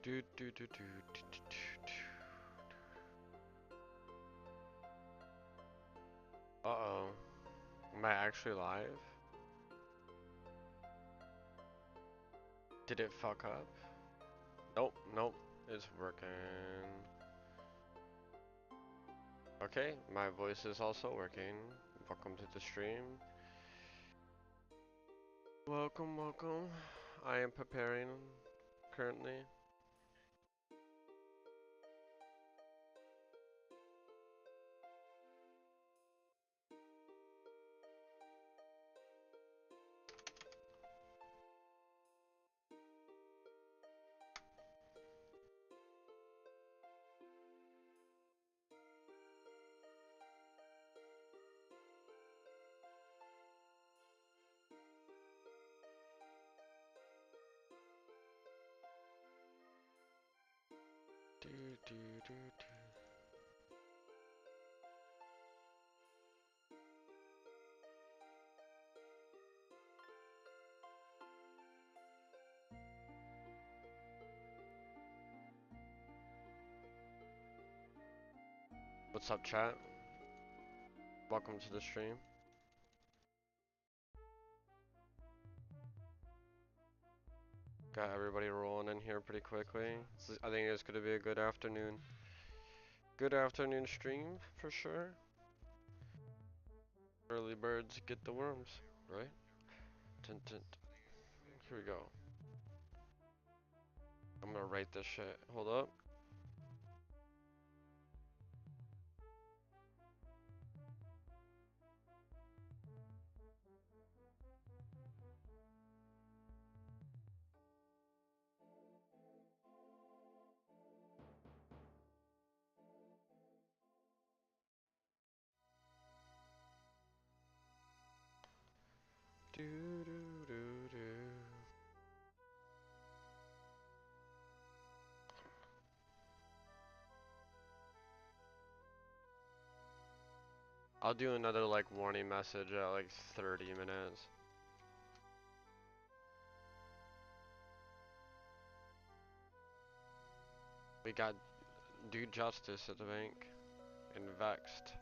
Do do do do do do do. Uh-oh. Am I actually live? Did it fuck up? Nope, nope. It's working. Okay, my voice is also working. Welcome to the stream. Welcome, welcome. I am preparing currently. Do do do do. What's up, chat? Welcome to the stream. Got everybody rolling in here pretty quickly. I think it's gonna be a good afternoon. Good afternoon stream for sure. Early birds get the worms, right? Tint, tint. Here we go. I'm gonna write this shit. Hold up. Do do do do. I'll do another like warning message at like 30 minutes. We got Do Justice at the bank and Vexed.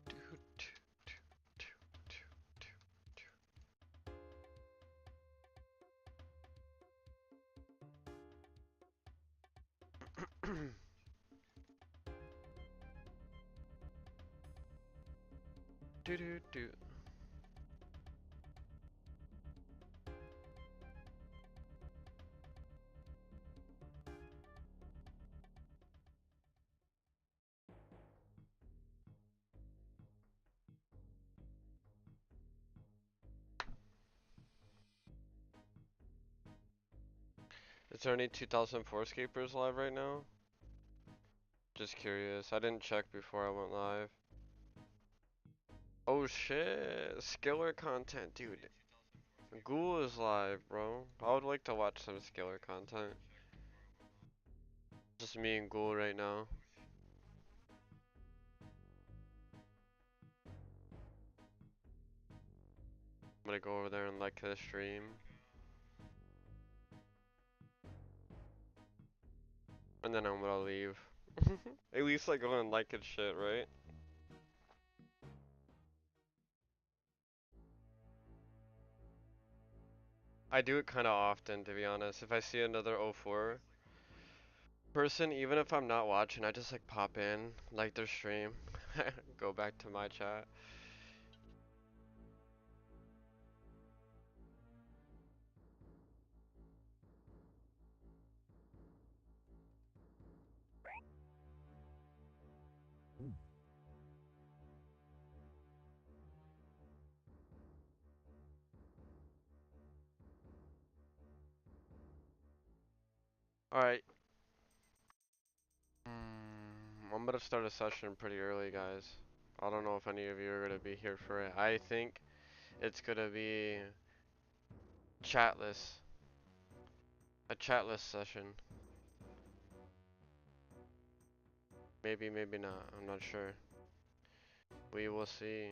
Do, do, do, do, do, do. Do do do. Is there any 2004 Scapers live right now? Just curious. I didn't check before I went live. Oh shit. Skiller content, dude. Ghoul is live, bro. I would like to watch some Skiller content. Just me and Ghoul right now. I'm gonna go over there and like the stream. And then I'm gonna leave. At least I go and like his shit, right? I do it kinda often, to be honest. If I see another 04, Person, even if I'm not watching, I just like pop in, like their stream, go back to my chat. Alright. I'm gonna start a session pretty early, guys. I don't know if any of you are gonna be here for it. I think it's gonna be chatless. A chatless session. Maybe, maybe not. I'm not sure. We will see.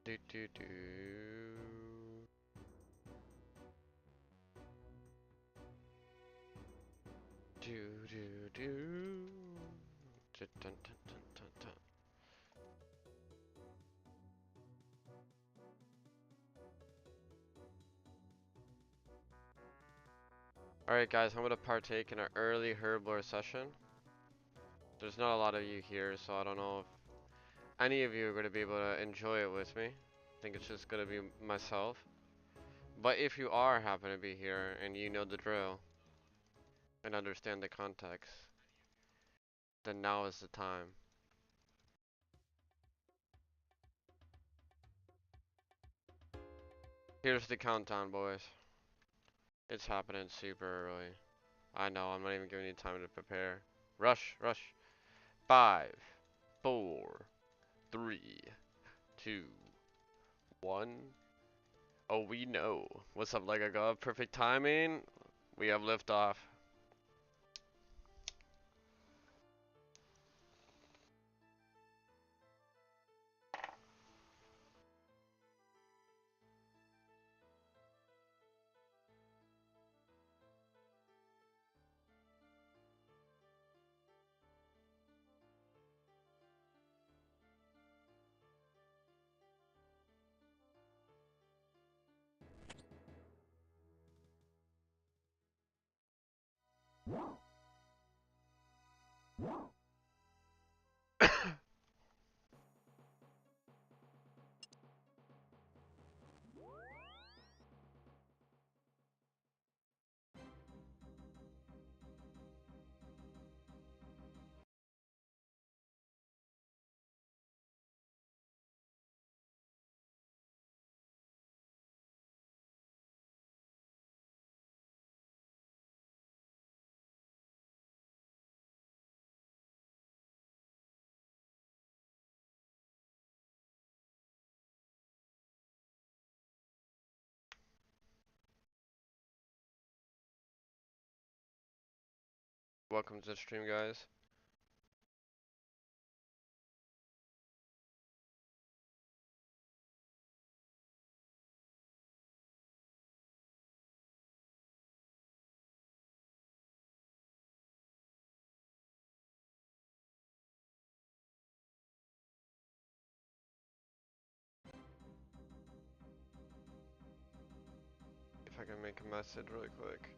Do do do. Do do do. Dun, dun, dun, dun, dun, dun. Alright guys, I'm gonna partake in an early Herblore session. There's not a lot of you here, so I don't know if any of you are gonna be able to enjoy it with me. I think it's just gonna be myself. But if you are happen to be here and you know the drill and understand the context, then now is the time. Here's the countdown, boys. It's happening super early. I know, I'm not even giving you time to prepare. Rush, rush. 5, 4, 3, 2, 1. Oh, we know. What's up, Lego God? Perfect timing. We have liftoff. Welcome to the stream, guys. If I can make a message really quick.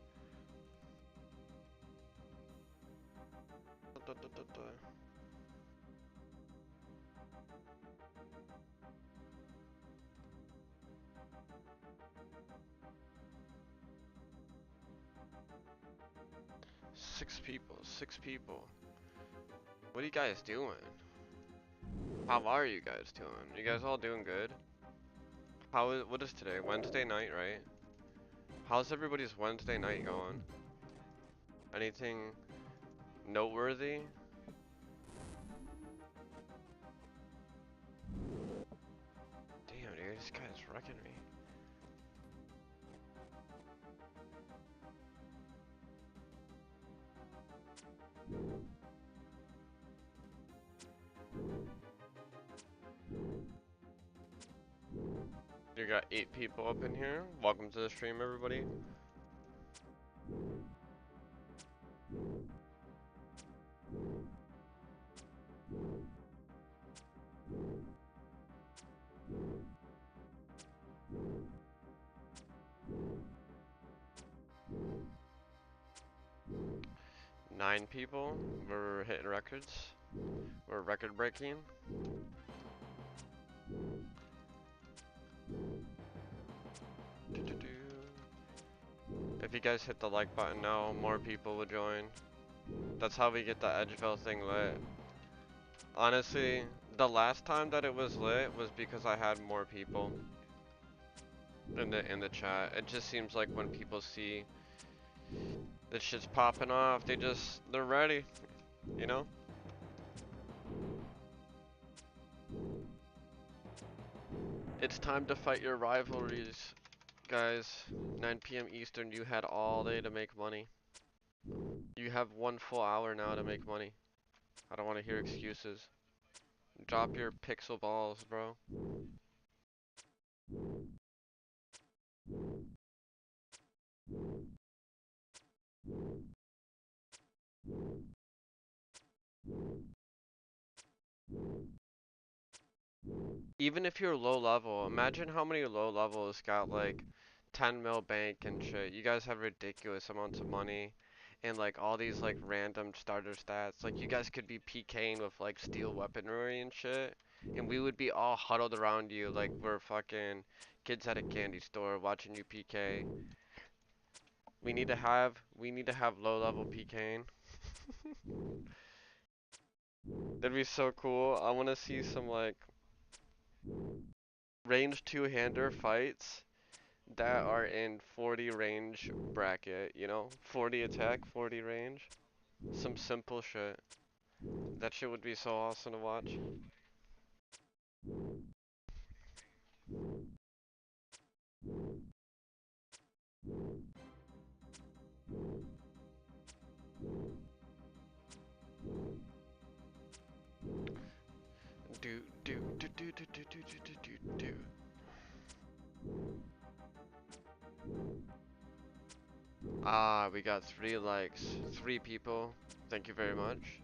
6 people, 6 people. What are you guys doing? How are you guys doing? You guys all doing good? What is today? Wednesday night, right? How's everybody's Wednesday night going? Anything noteworthy? Damn, dude, this guy's wrecking me. You got 8 people up in here. Welcome to the stream, everybody. 9 people. We're hitting records. We're record breaking. If you guys hit the like button now, more people will join. That's how we get the Edgeville thing lit. Honestly, the last time that it was lit was because I had more people in the chat. It just seems like when people see this shit's popping off, they're ready, you know? It's time to fight your rivalries, guys. 9 PM Eastern, you had all day to make money. You have 1 full hour now to make money. I don't want to hear excuses. Drop your pixel balls, bro. Even if you're low level, imagine how many low levels got like 10 mil bank and shit. You guys have ridiculous amounts of money and like all these like random starter stats. Like you guys could be PKing with like steel weaponry and shit, and we would be all huddled around you like we're fucking kids at a candy store watching you PK. We need to have low level PKing. That'd be so cool. I want to see some like range two-hander fights that are in 40 range bracket, you know? 40 attack, 40 range. Some simple shit. That shit would be so awesome to watch. Do do do do do do do do do do. Ah, we got 3 likes. 3 people. Thank you very much.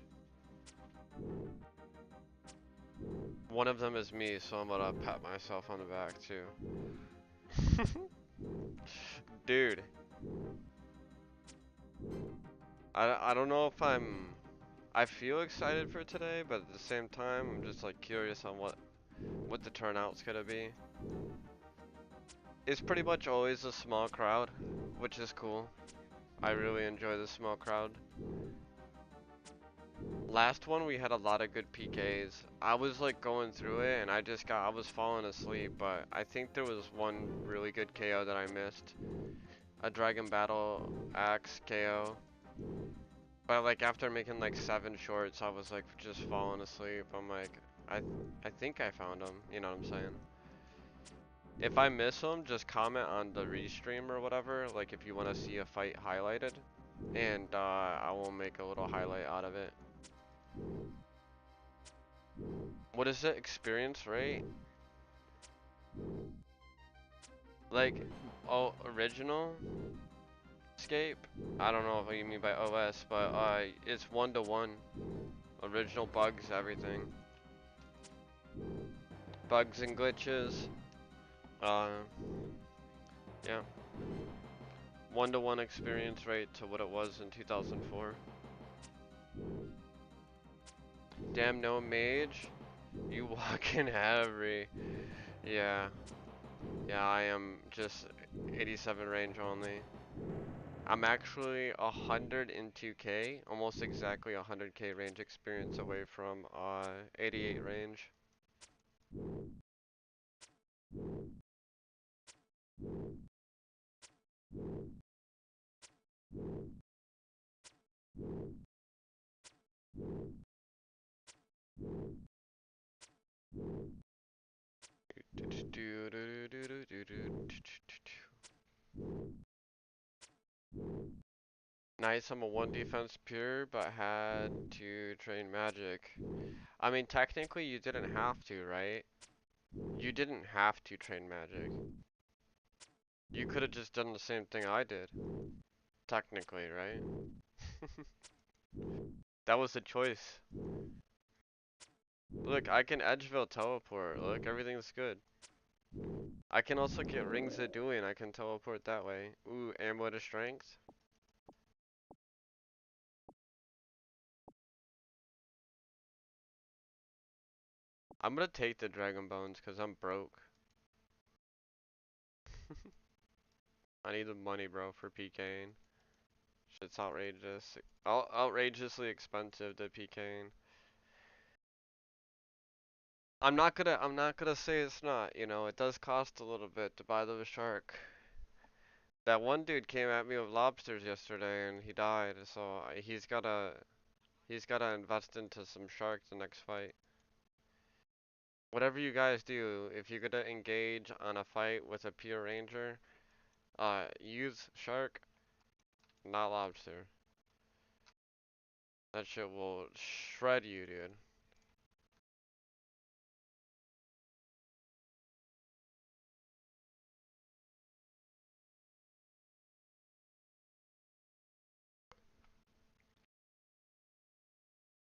One of them is me, so I'm gonna pat myself on the back too. Dude, I don't know if I feel excited for today, but at the same time, I'm just like curious on what the turnout's gonna be. It's pretty much always a small crowd, which is cool. I really enjoy the small crowd. Last one we had a lot of good PKs. I was like going through it and I was falling asleep, but I think there was one really good KO that I missed. A Dragon Battle Axe KO. But like after making like 7 shorts, I was like just falling asleep. I'm like, I I think I found him, you know what I'm saying? If I miss them, just comment on the restream or whatever, like if you want to see a fight highlighted, and I will make a little highlight out of it. What is it? Experience rate? Like, oh, original escape? I don't know what you mean by OS, but it's 1-to-1. Original bugs, everything. Bugs and glitches. Uh, yeah. 1-to-1 experience rate to what it was in 2004. Damn, no mage. You walking heavy. Yeah. Yeah, I am just 87 range only. I'm actually 102k, almost exactly 100k range experience away from 88 range. Nice, I'm a 1 defense pure, but had to train magic. I mean, technically you didn't have to, right? You didn't have to train magic. You could have just done the same thing I did. Technically, right? That was the choice. Look, I can Edgeville teleport. Look, everything's good. I can also get rings of doing. I can teleport that way. Ooh, amulet of strength. I'm gonna take the Dragon Bones because I'm broke. I need the money, bro, for PKing. Shit's outrageous. Outrageously expensive to PKing. I'm not gonna say it's not, you know, it does cost a little bit to buy the shark. That one dude came at me with lobsters yesterday and he died, so he's gotta invest into some sharks the next fight. Whatever you guys do, if you're gonna engage on a fight with a pure ranger, use shark, not lobster. That shit will shred you, dude.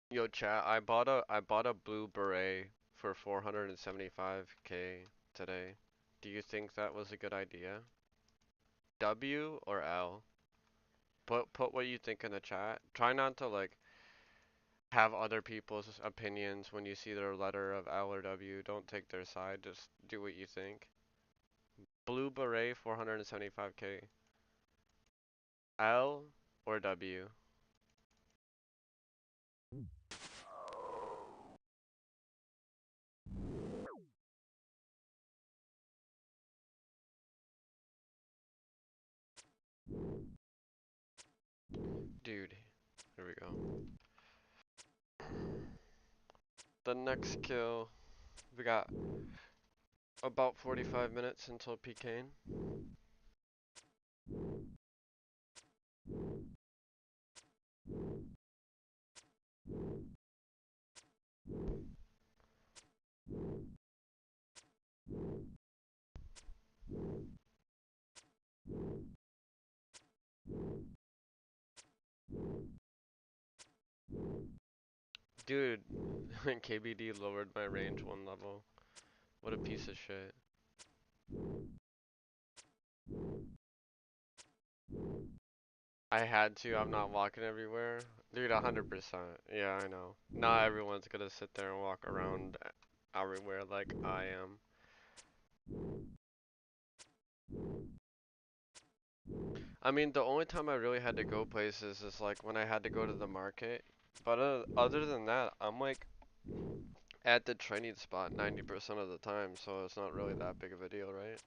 Yo, chat, I bought a blue beret for 475K today. Do you think that was a good idea? W or L? Put what you think in the chat. Try not to like have other people's opinions when you see their letter of L or W. Don't take their side. Just do what you think. Blue beret 475K. L or W? Dude, here we go. The next kill. We got about 45 minutes until PKing. Dude, KBD lowered my range one level. What a piece of shit. I had to, I'm not walking everywhere. Dude, 100%. Yeah, I know. Not everyone's gonna sit there and walk around everywhere like I am. I mean, the only time I really had to go places is like when I had to go to the market. But other than that, I'm like at the training spot 90% of the time, so it's not really that big of a deal, right?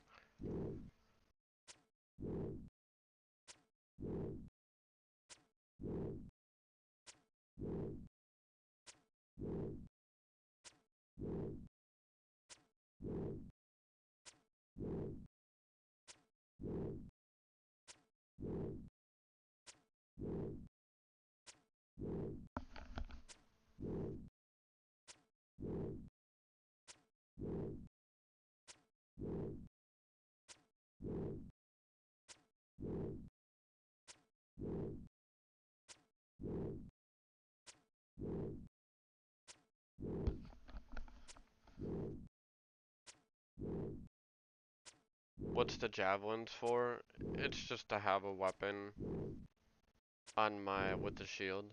What's the javelins for? It's just to have a weapon on my with the shield.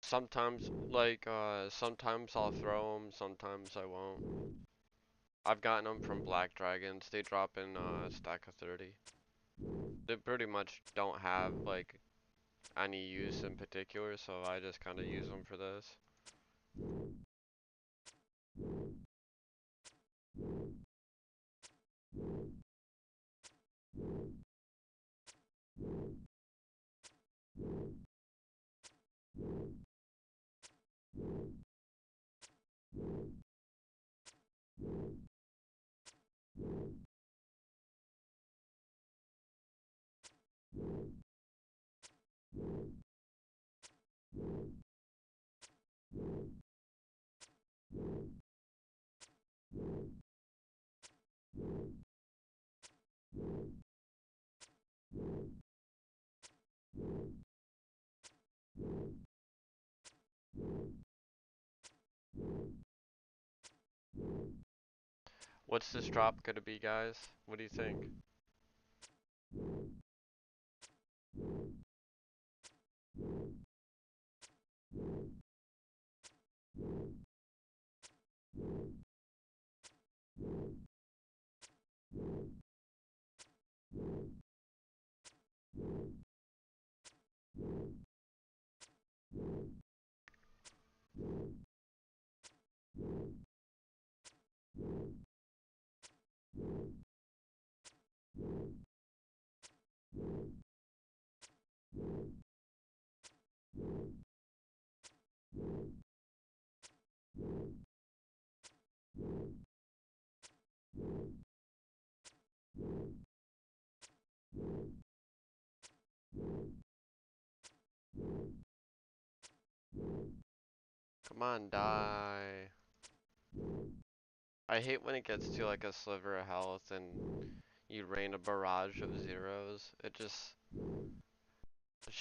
Sometimes, like, sometimes I'll throw them, sometimes I won't. I've gotten them from black dragons. They drop in a stack of 30. They pretty much don't have like any use in particular, so I just kind of use them for this. What's this drop gonna be, guys? What do you think? Come on, die. I hate when it gets to like a sliver of health and you rain a barrage of zeros. It's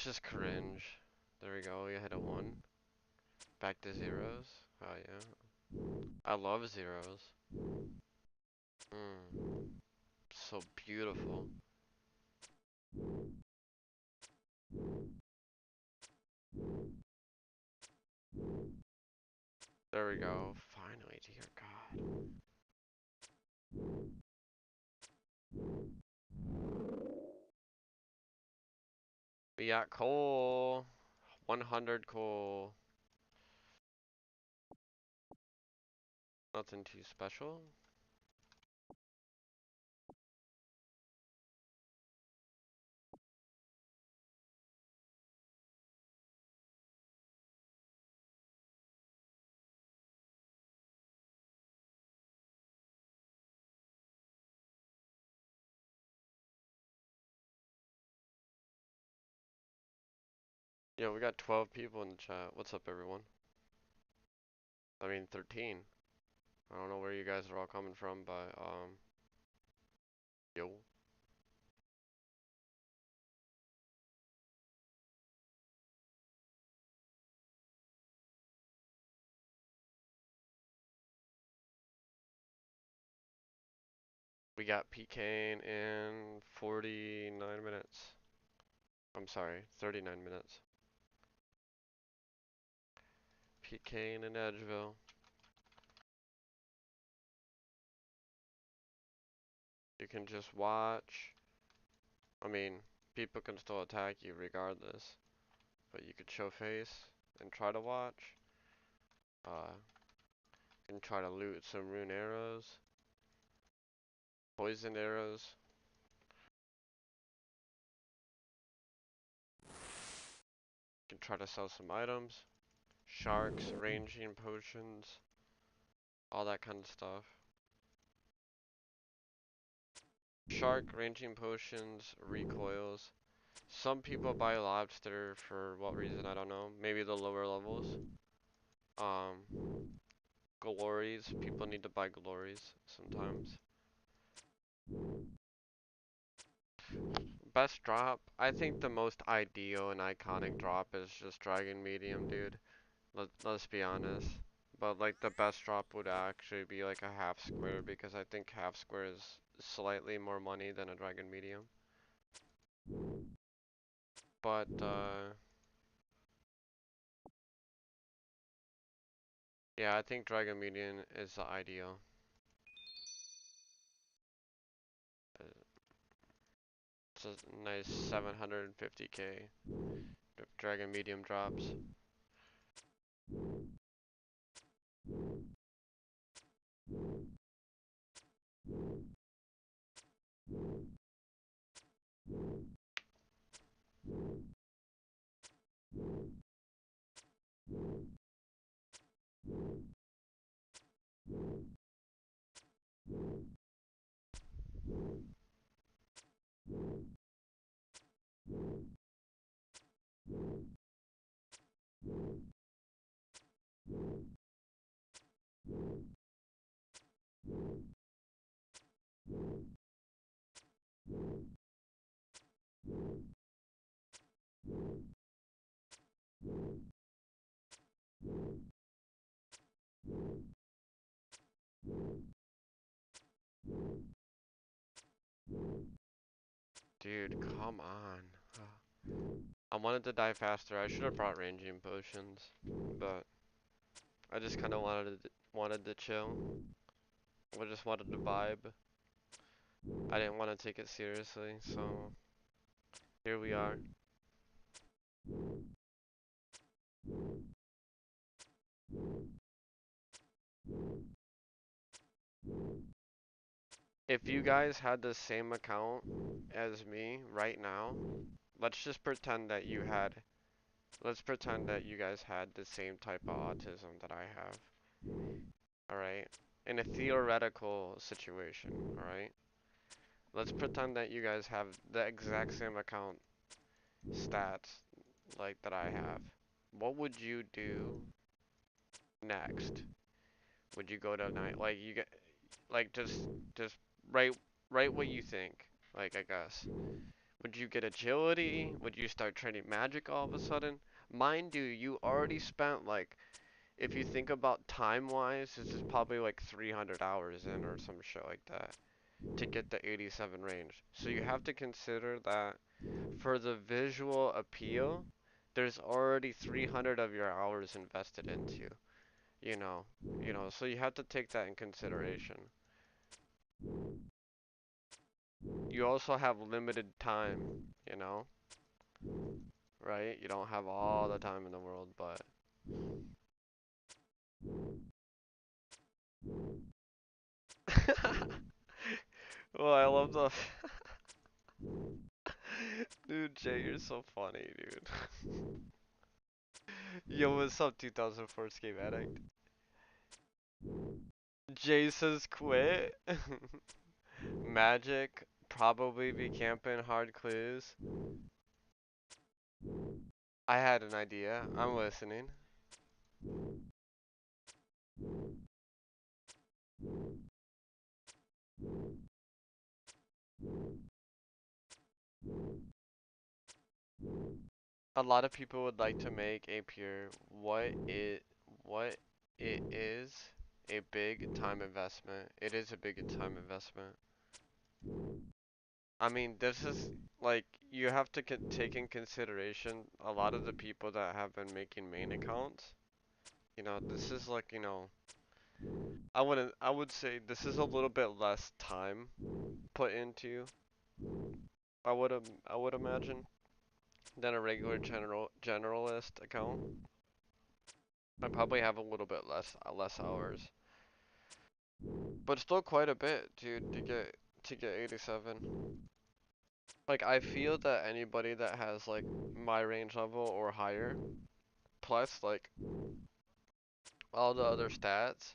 just cringe. There we go, we hit a 1. Back to zeros. Oh yeah. I love zeros. So beautiful. There we go. Finally, dear God. We got coal. 100 coal. Nothing too special. Yeah, we got 12 people in the chat. What's up, everyone? I mean, 13. I don't know where you guys are all coming from, but, yo. We got PKing in 49 minutes. I'm sorry, 39 minutes. PKing in Edgeville. You can just watch. I mean, people can still attack you regardless, but you could show face and try to watch. Uh, and try to loot some rune arrows, poison arrows. You can try to sell some items, sharks, ranging potions, all that kind of stuff. Shark, ranging potions, recoils. Some people buy lobster for what reason, I don't know. Maybe the lower levels. Um, glories. People need to buy glories sometimes. Best drop? I think the most ideal and iconic drop is just Dragon Medium, dude. Let's be honest. But like the best drop would actually be like a half square because I think half square is slightly more money than a Dragon Medium. But yeah, I think Dragon Medium is the ideal. It's a nice 750k if Dragon Medium drops. Dude, come on. I wanted to die faster. I should have brought ranging potions, but I just kind of wanted to chill. I just wanted to vibe. I didn't want to take it seriously, so here we are. If you guys had the same account as me right now, let's just pretend that let's pretend that you guys had the same type of autism that I have. Alright? In a theoretical situation, alright? Let's pretend that you guys have the exact same account stats like that I have. What would you do next? Would you go to night? Like you get like just write write what you think. Like I guess. Would you get agility? Would you start training magic all of a sudden? Mind you, you already spent like if you think about time wise, this is probably like 300 hours in or some shit like that to get the 87 range. So you have to consider that for the visual appeal, there's already 300 of your hours invested into, you know, so you have to take that in consideration. You also have limited time, you know, right? You don't have all the time in the world, but well, I love the dude, Jay, you're so funny, dude. Yo, what's up, 2004 Skate Addict? Jay says quit. Magic, probably be camping hard clues. I had an idea. I'm listening. A lot of people would like to make a pure what it is a big time investment. It is a big time investment. I mean, this is like you have to take in consideration a lot of the people that have been making main accounts. This is like, I would say this is a little bit less time put into. I would imagine than a regular generalist account. I probably have a little bit less hours, but still quite a bit, dude, to get 87. Like I feel that anybody that has like my range level or higher, plus like all the other stats,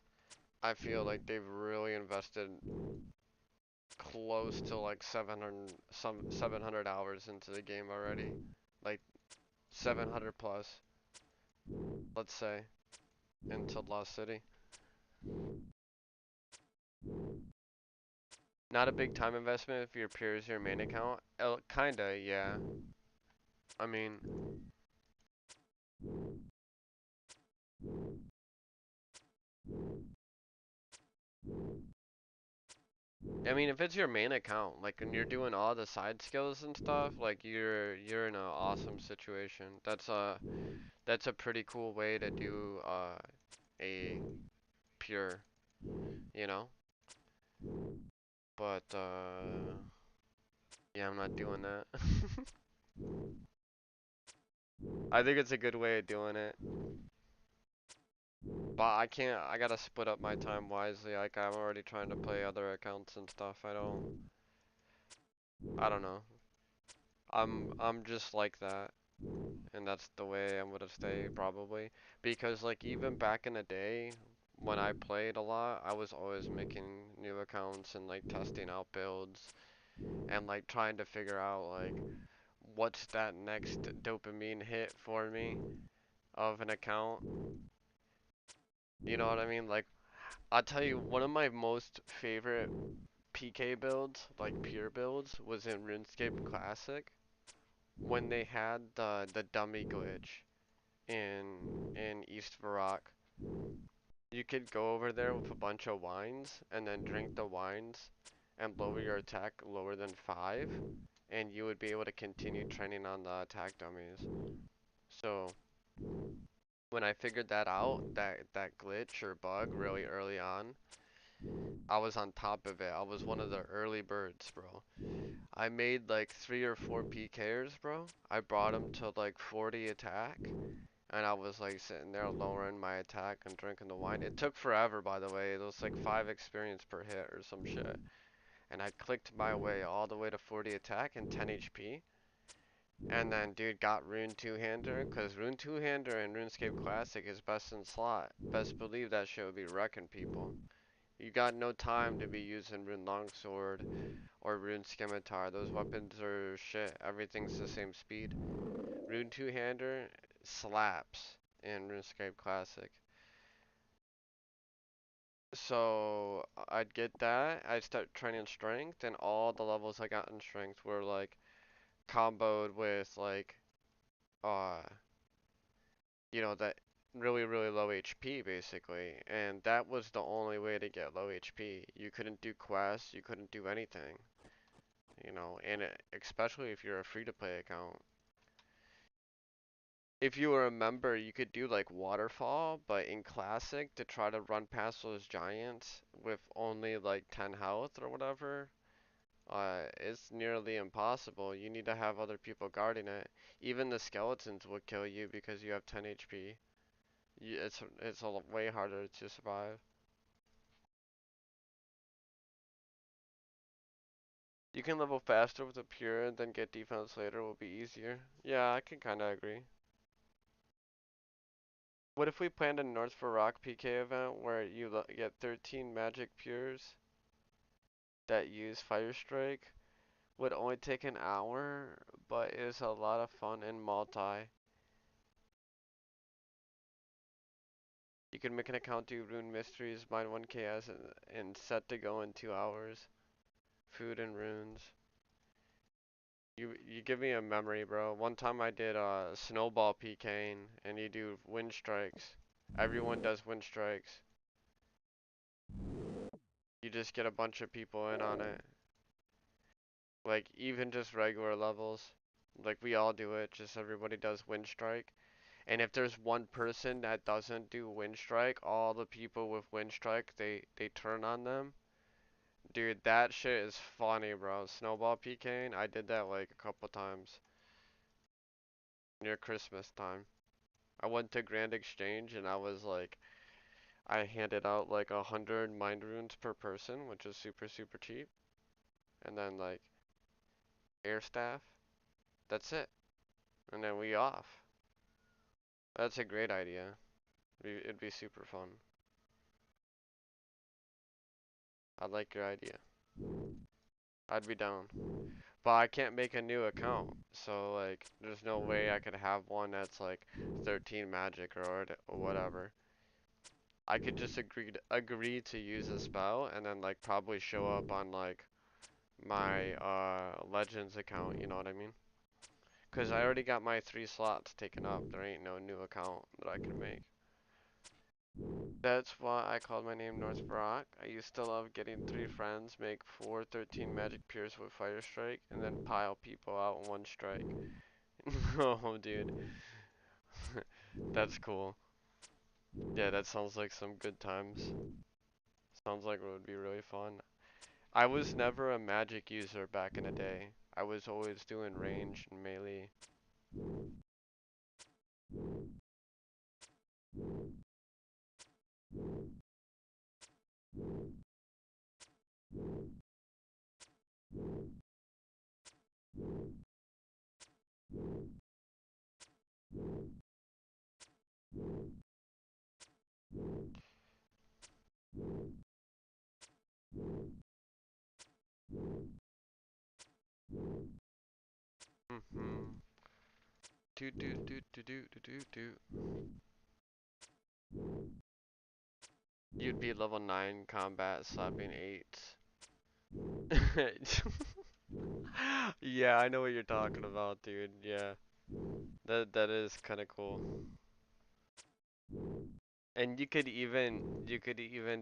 I feel like they've really invested close to like 700 hours into the game already. Like 700 plus, let's say, into Lost City. Not a big time investment if your peer is your main account. Kinda, yeah. I mean, if it's your main account, like, and you're doing all the side skills and stuff, like, you're in an awesome situation. That's a pretty cool way to do a pure, you know. But yeah, I'm not doing that. I think it's a good way of doing it. But I can't. I gotta split up my time wisely. Like I'm already trying to play other accounts and stuff. I don't know. I'm just like that, and that's the way I'm gonna stay probably. Because like even back in the day when I played a lot, I was always making new accounts and like testing out builds and like trying to figure out like what's that next dopamine hit for me of an account. You know what I mean? Like I'll tell you one of my most favorite PK builds, like pure builds, was in RuneScape Classic when they had the dummy glitch in East Varrock. You could go over there with a bunch of wines and then drink the wines and lower your attack lower than 5 and you would be able to continue training on the attack dummies. So when I figured that out, that glitch or bug really early on, I was on top of it. I was one of the early birds, bro. I made like 3 or 4 PKers, bro. I brought them to like 40 attack, and I was like sitting there lowering my attack and drinking the wine. It took forever, by the way. It was like 5 experience per hit or some shit. And I clicked my way all the way to 40 attack and 10 HP. And then, dude, got Rune Two-Hander, because Rune Two-Hander in RuneScape Classic is best in slot. Best believe that shit would be wrecking people. You got no time to be using Rune Longsword or Rune Scimitar. Those weapons are shit. Everything's the same speed. Rune Two-Hander slaps in RuneScape Classic. So I'd get that. I'd start training strength, and all the levels I got in strength were like comboed with like uh that really really low HP basically, and that was the only way to get low HP. You couldn't do quests, you couldn't do anything, and especially if you're a free to play account. If you were a member, you could do like waterfall, but in classic to try to run past those giants with only like 10 health or whatever, it's nearly impossible. You need to have other people guarding it. Even the skeletons will kill you because you have 10 HP. It's way harder to survive. You can level faster with a pure and then get defense later will be easier. Yeah, I can kinda agree. What if we planned a North for Rock PK event where you get 13 magic pures that use Fire Strike? Would only take an hour, but is a lot of fun in multi. You can make an account, do Rune Mysteries, mine 1KS, and set to go in 2 hours. Food and runes. You give me a memory, bro. One time I did snowball PKing, and you do wind strikes. Everyone does wind strikes. You just get a bunch of people in on it. Like even just regular levels. Like we all do it, just everybody does wind strike. And if there's one person that doesn't do wind strike, all the people with wind strike, they turn on them. Dude, that shit is funny, bro. Snowball PKing, I did that like a couple times near Christmas time. I went to Grand Exchange and I was like, I handed out like 100 mind runes per person, which is super super cheap. And then like air staff, that's it. And then we off. That's a great idea. It'd be super fun. I like your idea. I'd be down. But I can't make a new account. So like there's no way I could have one that's like 13 magic or whatever. I could just agree to use a spell and then like probably show up on like my Legends account, you know what I mean? Cause I already got my 3 slots taken up. There ain't no new account that I can make. That's why I called my name North Brock. I used to love getting 3 friends, make 4 13 magic pierce with fire strike, and then pile people out in 1 strike. Oh, dude. That's cool. Yeah, that sounds like some good times. Sounds like it would be really fun. I was never a magic user back in the day. I was always doing range and melee. Mhm. Do do do do do do do do. You'd be level 9 combat slapping 8. Yeah, I know what you're talking about, dude. Yeah. That is kind of cool. And you could even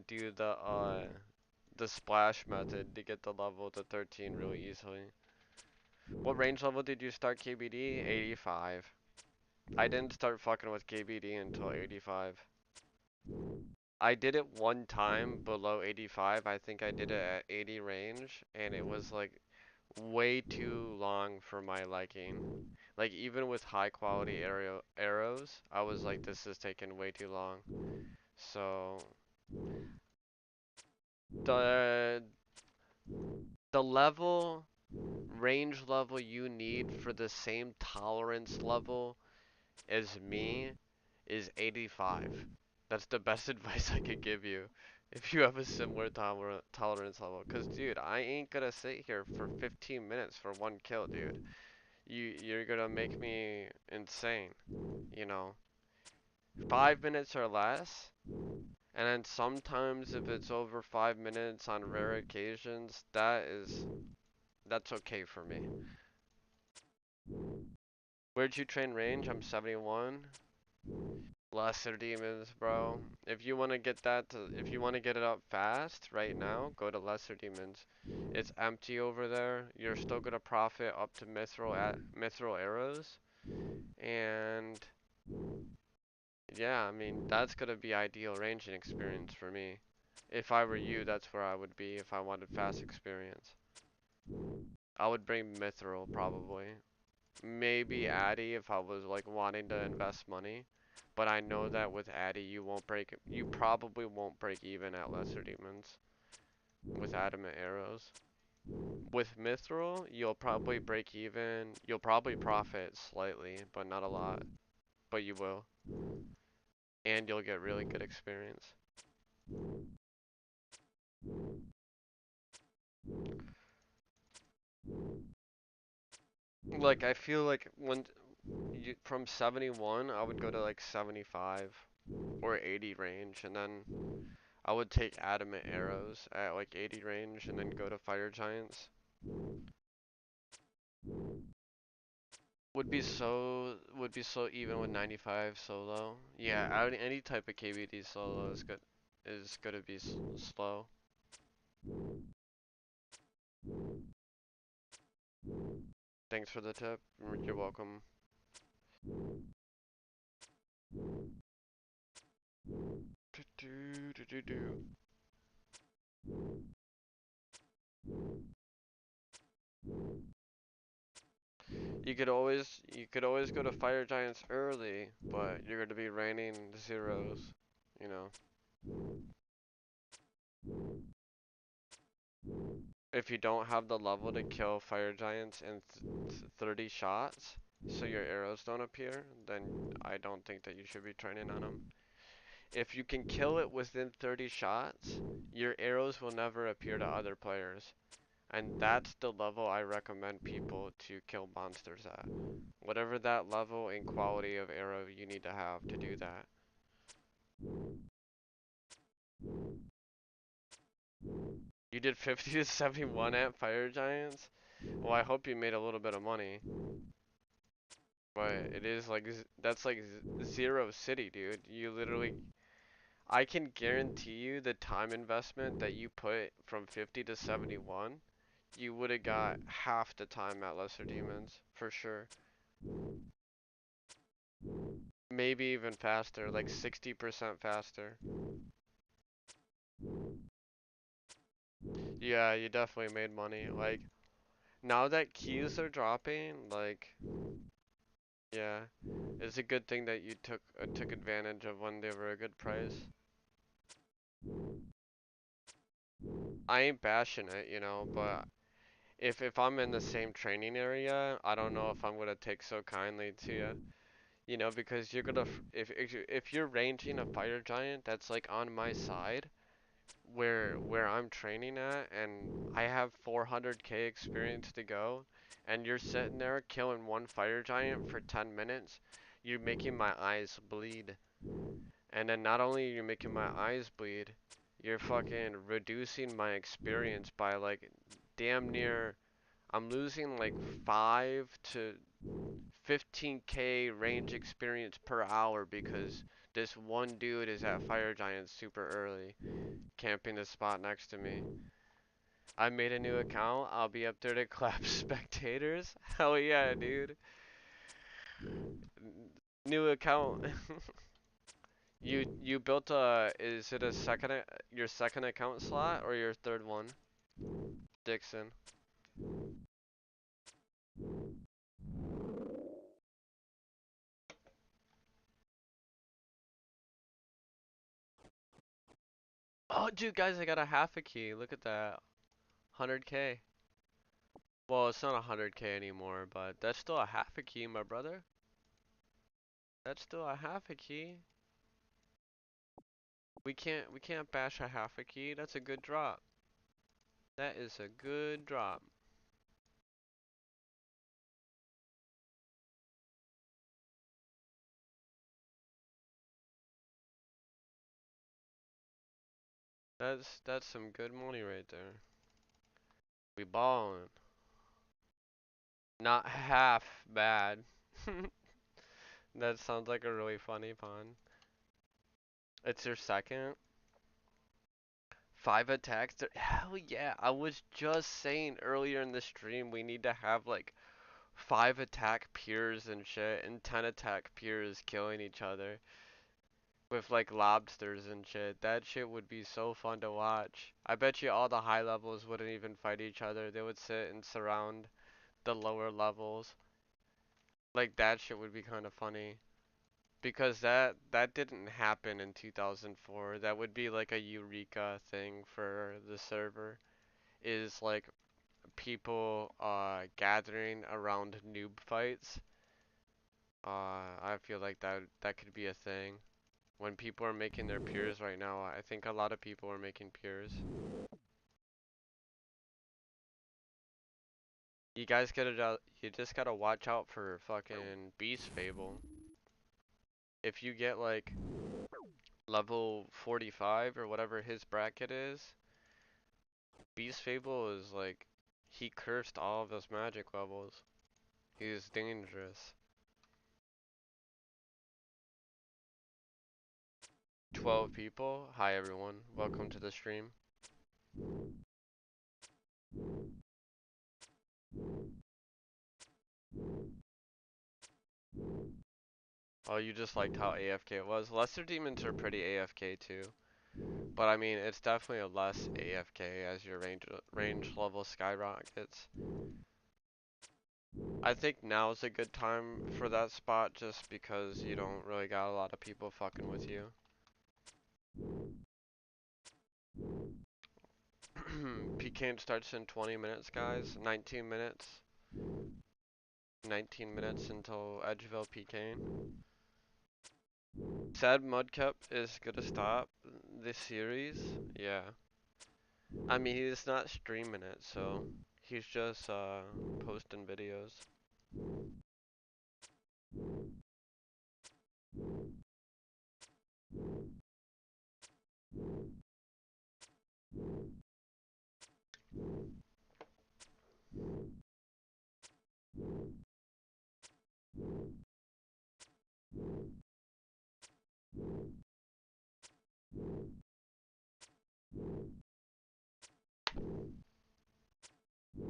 do the splash method to get the level to 13 really easily. What range level did you start KBD? 85. I didn't start fucking with KBD until 85. I did it one time below 85. I think I did it at 80 range, and it was like way too long for my liking. Like even with high quality arrows, I was like, this is taking way too long. So the the level range level you need for the same tolerance level as me is 85. That's the best advice I could give you if you have a similar tolerance level. Cause dude, I ain't gonna sit here for 15 minutes for 1 kill, dude. You're gonna make me insane, you know. 5 minutes or less, And then sometimes if it's over 5 minutes on rare occasions, that's okay for me. Where'd you train range? I'm 71. Lesser demons, bro. If you want to get if you want to get it up fast right now, go to lesser demons. It's empty over there. You're still gonna profit up to mithril arrows, and yeah, I mean that's gonna be ideal ranging experience for me. If I were you, that's where I would be if I wanted fast experience. I would bring mithril probably. Maybe Addy if I was like wanting to invest money. But I know that with Addy you probably won't break even at lesser demons with adamant arrows. With mithril, you'll probably break even, you'll probably profit slightly, but not a lot, but you will. And you'll get really good experience. Like I feel like from 71, I would go to like 75 or 80 range, and then I would take adamant arrows at like 80 range, and then go to fire giants. Would be so even with 95 solo. Yeah, any type of KBD solo is gonna be slow. Thanks for the tip. You're welcome. Do, do, do, do, do. You could always go to fire giants early, but you're gonna be raining zeros, you know. If you don't have the level to kill fire giants in 30 shots, so your arrows don't appear, then I don't think that you should be training on them. If you can kill it within 30 shots, your arrows will never appear to other players. And that's the level I recommend people to kill monsters at. Whatever that level and quality of arrow you need to have to do that. You did 50 to 71 at Fire Giants? Well, I hope you made a little bit of money. But it is like, that's like zero city, dude. You literally, I can guarantee you the time investment that you put from 50 to 71, you would have got half the time at Lesser Demons, for sure. Maybe even faster, like 60% faster. Yeah, you definitely made money. Like, now that keys are dropping, like, yeah, it's a good thing that you took advantage of when they were a good price. I ain't bashing it, but if I'm in the same training area, I don't know if I'm gonna take so kindly to you. Because you're gonna if you're ranging a fire giant that's like on my side, where I'm training at, and I have 400k experience to go, and you're sitting there killing one fire giant for 10 minutes, you're making my eyes bleed. And then not only are you making my eyes bleed, you're fucking reducing my experience by like damn near, I'm losing like 5 to 15k range experience per hour because this one dude is at fire giant super early, camping the spot next to me. I made a new account. I'll be up there to clap spectators. Hell yeah, dude. New account. You built is it your second account slot or your third one? Dixon. Oh, dude, guys, I got a half a key. Look at that. 100k. Well, it's not 100k anymore, but that's still a half a key, my brother. That's still a half a key. We can't bash a half a key. That's a good drop. That is a good drop. That's some good money right there. We ballin'. Not half bad. That sounds like a really funny pun. It's your second. 5 attacks? Hell yeah. I was just saying earlier in the stream we need to have like 5 attack peers and shit and 10 attack peers killing each other with like lobsters and shit. That shit would be so fun to watch. I bet you all the high levels wouldn't even fight each other. They would sit and surround the lower levels. Like that shit would be kind of funny. Because that didn't happen in 2004. That would be like a eureka thing for the server. Is like people gathering around noob fights. I feel like that could be a thing. When people are making their peers right now, I think a lot of people are making peers. You just gotta watch out for fucking Beast Fable. If you get like level 45 or whatever his bracket is, Beast Fable is like, he cursed all of his magic levels. He's dangerous. 12 people. Hi everyone. Welcome to the stream. Oh, you just liked how AFK it was. Lesser demons are pretty AFK too. But I mean, it's definitely a less AFK as your range level skyrockets. I think now is a good time for that spot just because you don't really got a lot of people fucking with you. PKing starts in 20 minutes, guys. 19 minutes. 19 minutes until Edgeville PKing. Sad Mudcup is gonna stop this series. Yeah. I mean, he's not streaming it, so he's just posting videos.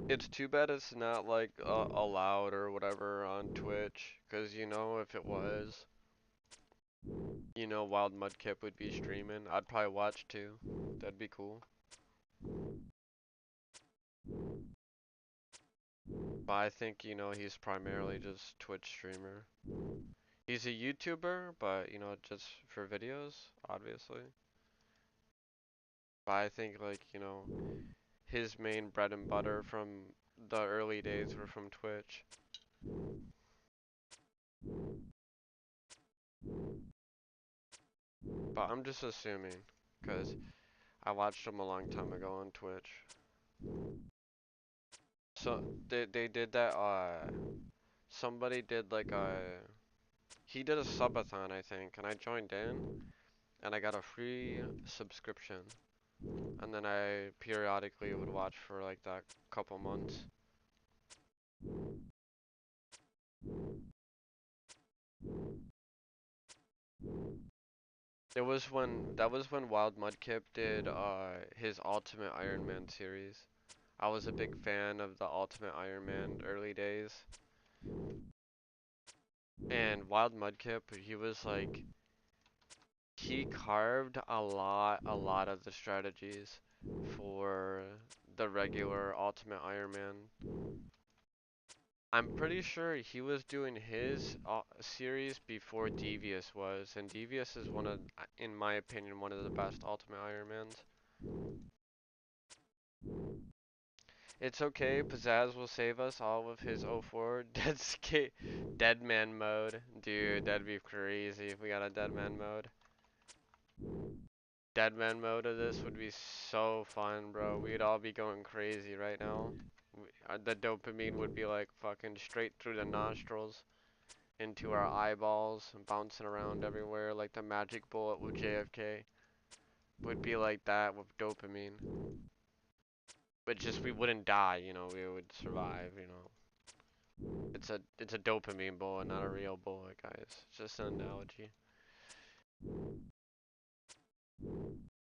It's too bad it's not like allowed or whatever on Twitch, cause you know if it was, you know Wild Mudkip would be streaming. I'd probably watch too. That'd be cool. But I think you know he's primarily just Twitch streamer. He's a YouTuber, but you know just for videos, obviously. But I think like you know his main bread and butter from the early days were from Twitch. But I'm just assuming, cause I watched him a long time ago on Twitch. So they did that somebody did like he did a subathon I think and I joined in and I got a free subscription and then I periodically would watch for like that couple months. That was when Wild Mudkip did his Ultimate Iron Man series. I was a big fan of the Ultimate Iron Man early days. And Wild Mudkip, he was like he carved a lot of the strategies for the regular Ultimate Iron Man. I'm pretty sure he was doing his series before Devious was, and Devious is one of, in my opinion, one of the best Ultimate Iron Mans. It's okay, Pizzazz will save us all with his 04 Dead Man mode. Dude, that'd be crazy if we got a Dead Man mode. Deadman mode of this would be so fun, bro. We'd all be going crazy right now. The dopamine would be like fucking straight through the nostrils into our eyeballs and bouncing around everywhere like the magic bullet with JFK. would be like that with dopamine. But just we wouldn't die, you know, we would survive, you know. It's a dopamine bullet, not a real bullet, guys. It's just an analogy.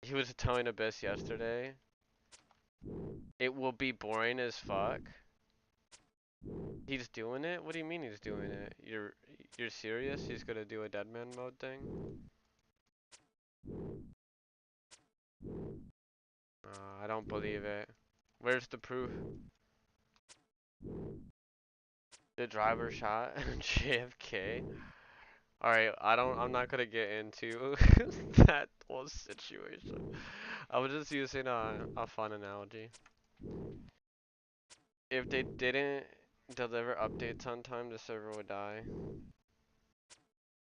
He was telling Abyss yesterday, it will be boring as fuck. He's doing it? What do you mean he's doing it? You're serious? He's gonna do a deadman mode thing? I don't believe it. Where's the proof? The driver shot JFK. Alright, I'm not gonna get into that whole situation. I was just using a fun analogy. If they didn't deliver updates on time, the server would die.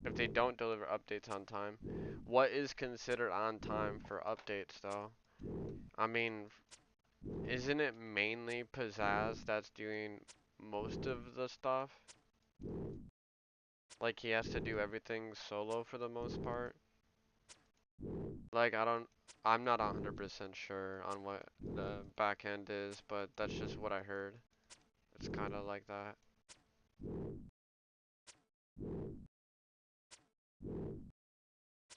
If they don't deliver updates on time, what is considered on time for updates though? I mean, isn't it mainly Pizzazz that's doing most of the stuff? Like he has to do everything solo for the most part? Like I'm not 100% sure on what the back end is, but that's just what I heard. It's kind of like that.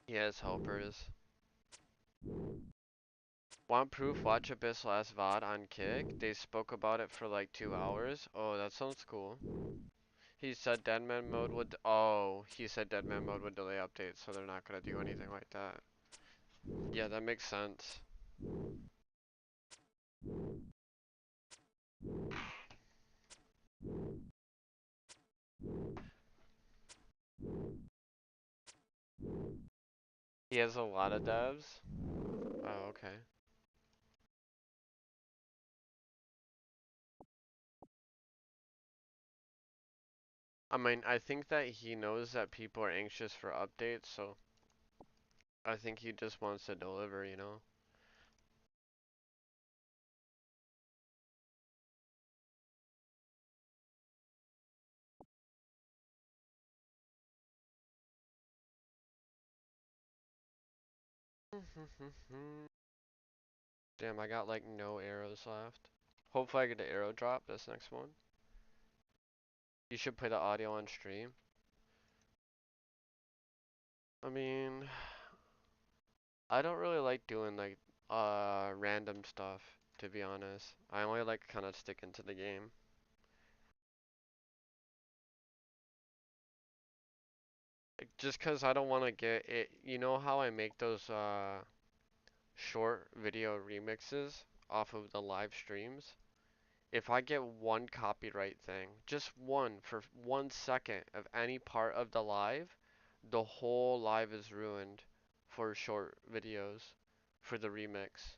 He has helpers. Want proof? Watch Abyss last VOD on Kick. They spoke about it for like 2 hours. Oh, that sounds cool. He said Deadman mode would. Oh, he said Deadman mode would delay updates, so they're not gonna do anything like that. Yeah, that makes sense. He has a lot of devs. Oh, okay. I mean, I think that he knows that people are anxious for updates, so I think he just wants to deliver, you know? Damn, I got like no arrows left. Hopefully I get the arrow drop this next one. You should play the audio on stream. I mean, I don't really like doing like random stuff, to be honest. I only like kind of sticking to the game. Like, just 'cause I don't want to get it, you know how I make those short video remixes off of the live streams? If I get one copyright thing, just one for 1 second of any part of the live, the whole live is ruined for short videos for the remix.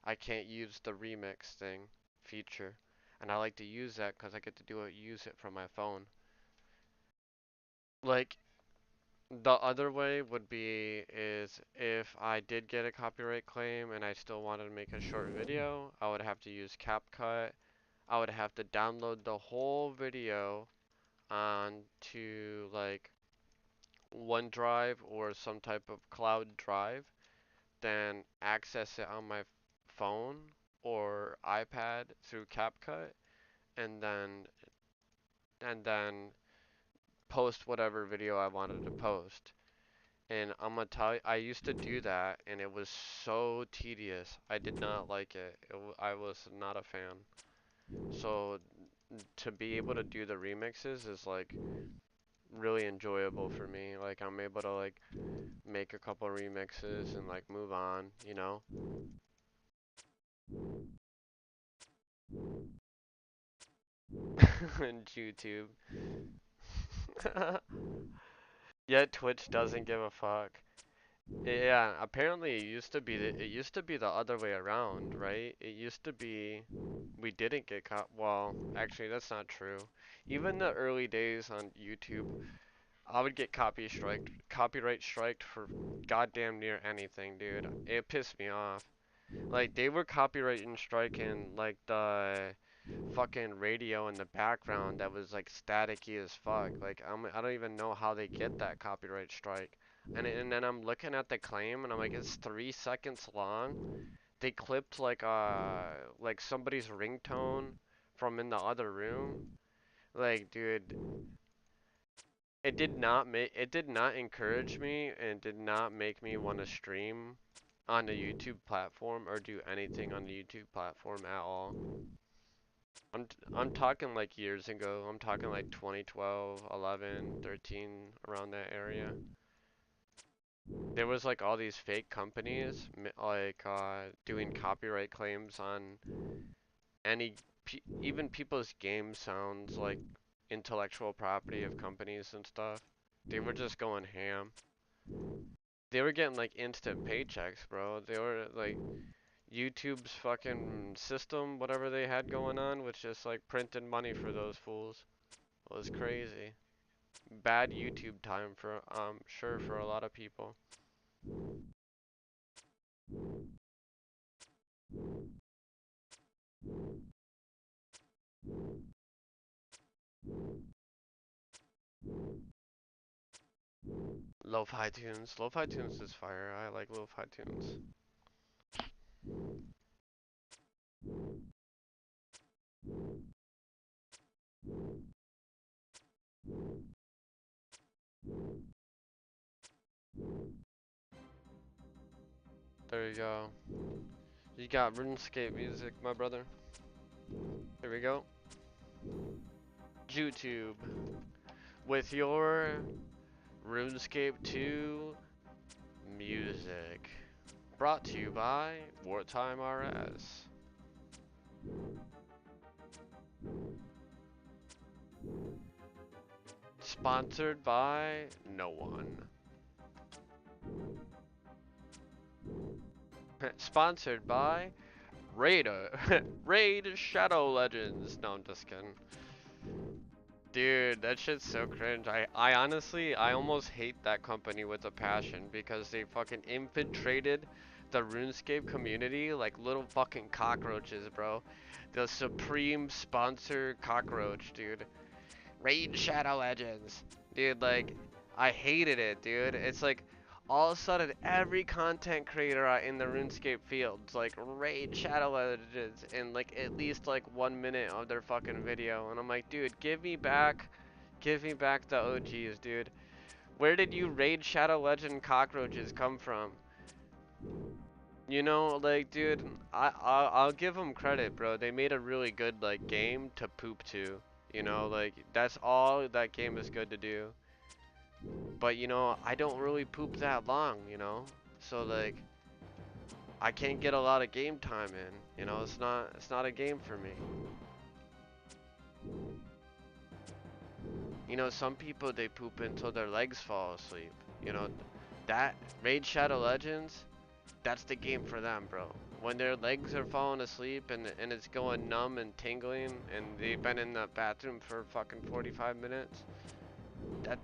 I can't use the remix thing feature. And I like to use that because I get to use it from my phone. Like, the other way would be is if I did get a copyright claim and I still wanted to make a short video, I would have to use CapCut. I would have to download the whole video onto like OneDrive or some type of cloud drive, then access it on my phone or iPad through CapCut, and then post whatever video I wanted to post. And I'm gonna tell you, I used to do that, and it was so tedious. I did not like it. I was not a fan. So to be able to do the remixes is like really enjoyable for me. Like I'm able to like make a couple remixes and like move on, you know? And YouTube. Yet Twitch doesn't give a fuck. Yeah, apparently it used to be the other way around, right? It used to be we didn't get caught. Well, actually that's not true. Even the early days on YouTube, I would get copyright striked for goddamn near anything, dude. It pissed me off. Like they were copyrighting striking like the fucking radio in the background that was like staticky as fuck. Like I don't even know how they get that copyright strike. And then I'm looking at the claim and I'm like, it's 3 seconds long. They clipped like somebody's ringtone from in the other room. Like, dude, it did not encourage me and did not make me want to stream on the YouTube platform or do anything on the YouTube platform at all. I'm talking like years ago. I'm talking like 2012, 11, 13, around that area. There was like all these fake companies like doing copyright claims on any even people's game sounds, like intellectual property of companies and stuff. They were just going ham. They were getting like instant paychecks, bro. They were like YouTube's fucking system, whatever they had going on, was just like printing money for those fools. It was crazy. Bad YouTube time for sure for a lot of people. Lo-fi tunes. Lo-fi tunes is fire. I like lo-fi tunes. There you go. You got RuneScape music, my brother. Here we go. YouTube. With your RuneScape 2 music. Brought to you by Wartime RS. Sponsored by no one. Sponsored by Raid Shadow Legends. No, I'm just kidding. Dude, that shit's so cringe. I honestly, I almost hate that company with a passion because they fucking infiltrated the RuneScape community like little fucking cockroaches, bro. The supreme sponsor cockroach, dude. Raid Shadow Legends. Dude, like, I hated it, dude. It's like, all of a sudden, every content creator in the RuneScape fields, like, Raid Shadow Legends in, like, at least, like, 1 minute of their fucking video. And I'm like, dude, give me back the OGs, dude. Where did you Raid Shadow Legend cockroaches come from? You know, like, dude, I'll give them credit, bro. They made a really good, like, game to poop to. You know, like, that's all that game is good to do. But, you know, I don't really poop that long, you know? So, like, I can't get a lot of game time in. You know, it's not a game for me. You know, some people, they poop until their legs fall asleep. You know, that Raid Shadow Legends, that's the game for them, bro. When their legs are falling asleep and it's going numb and tingling and they've been in the bathroom for fucking 45 minutes, that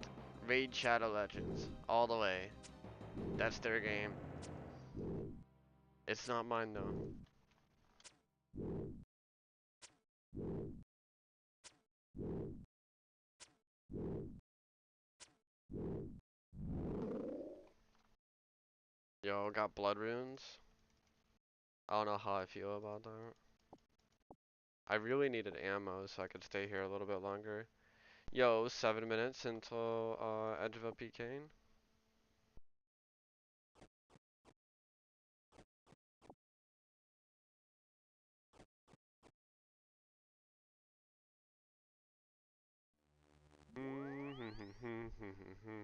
Raid Shadow Legends all the way. That's their game. It's not mine though. Yo, got blood runes. I don't know how I feel about that. I really needed ammo so I could stay here a little bit longer. Yo, 7 minutes until edge of a PKing. Mm-hmm.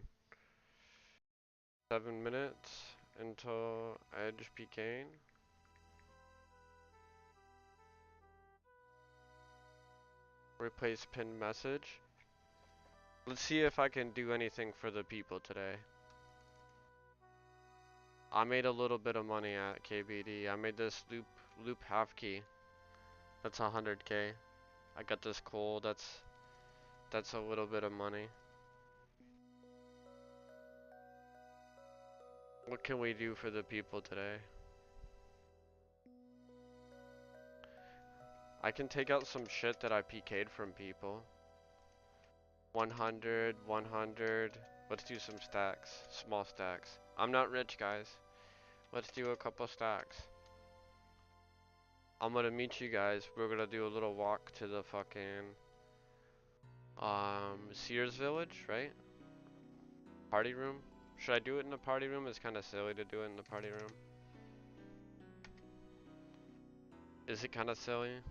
7 minutes until edge PKing. Replace pinned message. Let's see if I can do anything for the people today. I made a little bit of money at KBD. I made this loop half key. That's 100k. I got this coal. That's a little bit of money. What can we do for the people today? I can take out some shit that I PK'd from people. 100, 100. Let's do some stacks. Small stacks. I'm not rich, guys. Let's do a couple stacks. I'm gonna meet you guys. We're gonna do a little walk to the fucking Sears Village, right? Party room. Should I do it in the party room? It's kind of silly to do it in the party room. Is it kind of silly?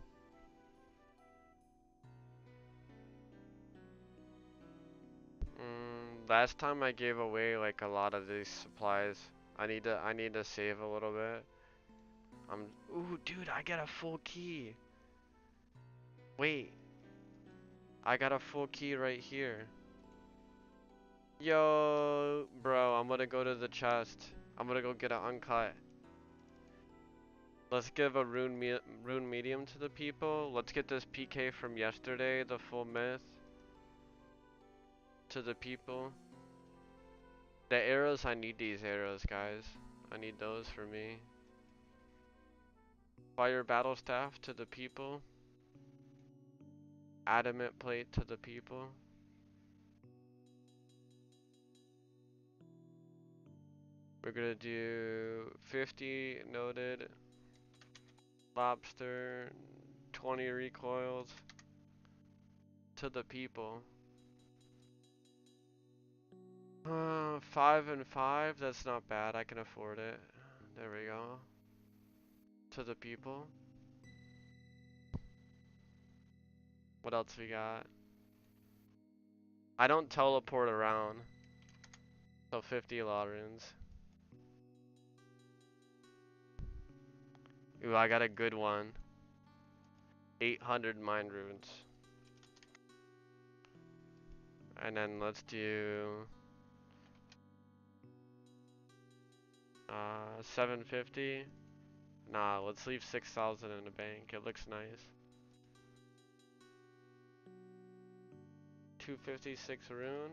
Last time I gave away like a lot of these supplies. I need to save a little bit. Ooh, dude, I got a full key. Wait, I got a full key right here. Yo, bro, I'm gonna go to the chest. I'm gonna go get an uncut. Let's give a rune medium to the people. Let's get this PK from yesterday, the full myth, to the people. The arrows, I need these arrows, guys. I need those for me. Fire battle staff to the people. Adamant plate to the people. We're gonna do 50 noted. Lobster, 20 recoils to the people. 5 and 5, that's not bad, I can afford it. There we go. To the people. What else we got? I don't teleport around. So 50 law runes. Ooh, I got a good one. 800 mind runes. And then let's do 750. Nah, let's leave 6,000 in the bank. It looks nice. 256 rune.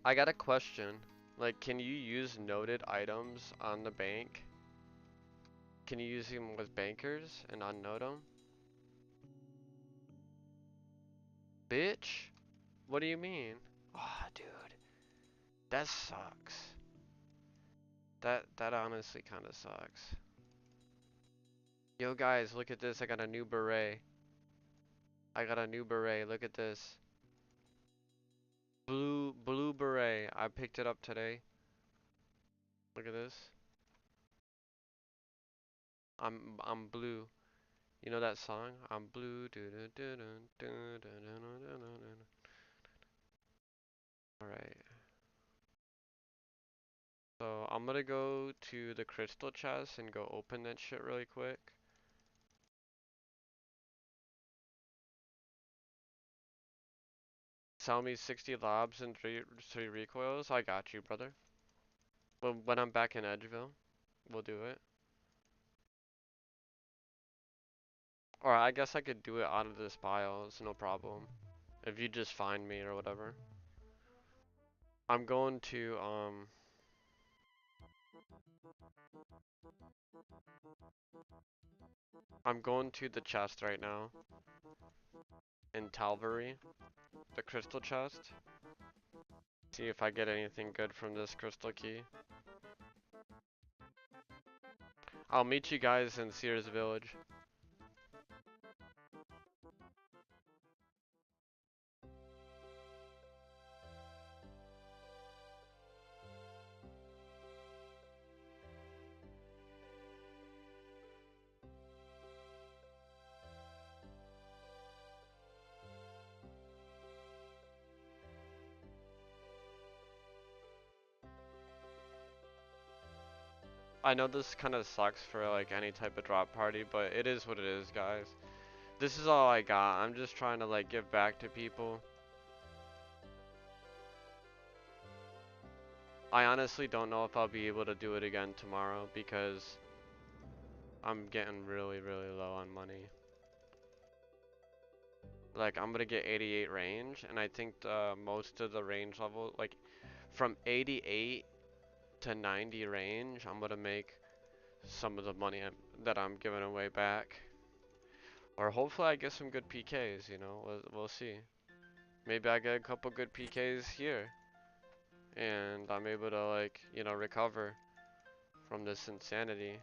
I got a question. Like, can you use noted items on the bank? Can you use them with bankers and unnote them? Bitch? What do you mean? Oh, dude. That sucks. That honestly kind of sucks. Yo guys, look at this. I got a new beret. I got a new beret. Look at this. Blue beret. I picked it up today. Look at this. I'm blue. You know that song? I'm blue. All right. So I'm gonna go to the crystal chest and go open that shit really quick. Sell me 60 lobs and three recoils. I got you, brother. When I'm back in Edgeville, we'll do it. Or I guess I could do it out of this pile. It's no problem. If you just find me or whatever. I'm going to I'm going to the chest right now in Talvery, the crystal chest. See if I get anything good from this crystal key. I'll meet you guys in Sears Village. I know this kind of sucks for like any type of drop party, but it is what it is, guys. This is all I got. I'm just trying to like give back to people. I honestly don't know if I'll be able to do it again tomorrow because I'm getting really low on money. Like I'm gonna get 88 range, and I think most of the range level, like from 88 to 90 range, I'm gonna make some of the money that I'm giving away back. Or hopefully I get some good PKs, you know, we'll see. Maybe I get a couple good PKs here. And I'm able to, like, you know, recover from this insanity.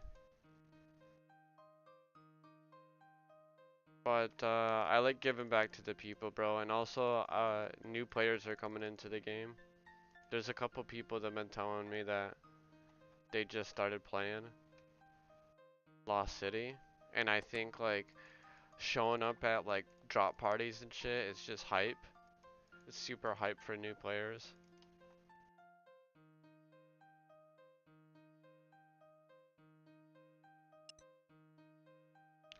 But I like giving back to the people, bro. And also, new players are coming into the game. There's a couple people that have been telling me that they just started playing Lost City. And I think, like, showing up at, like, drop parties and shit is just hype. It's super hype for new players.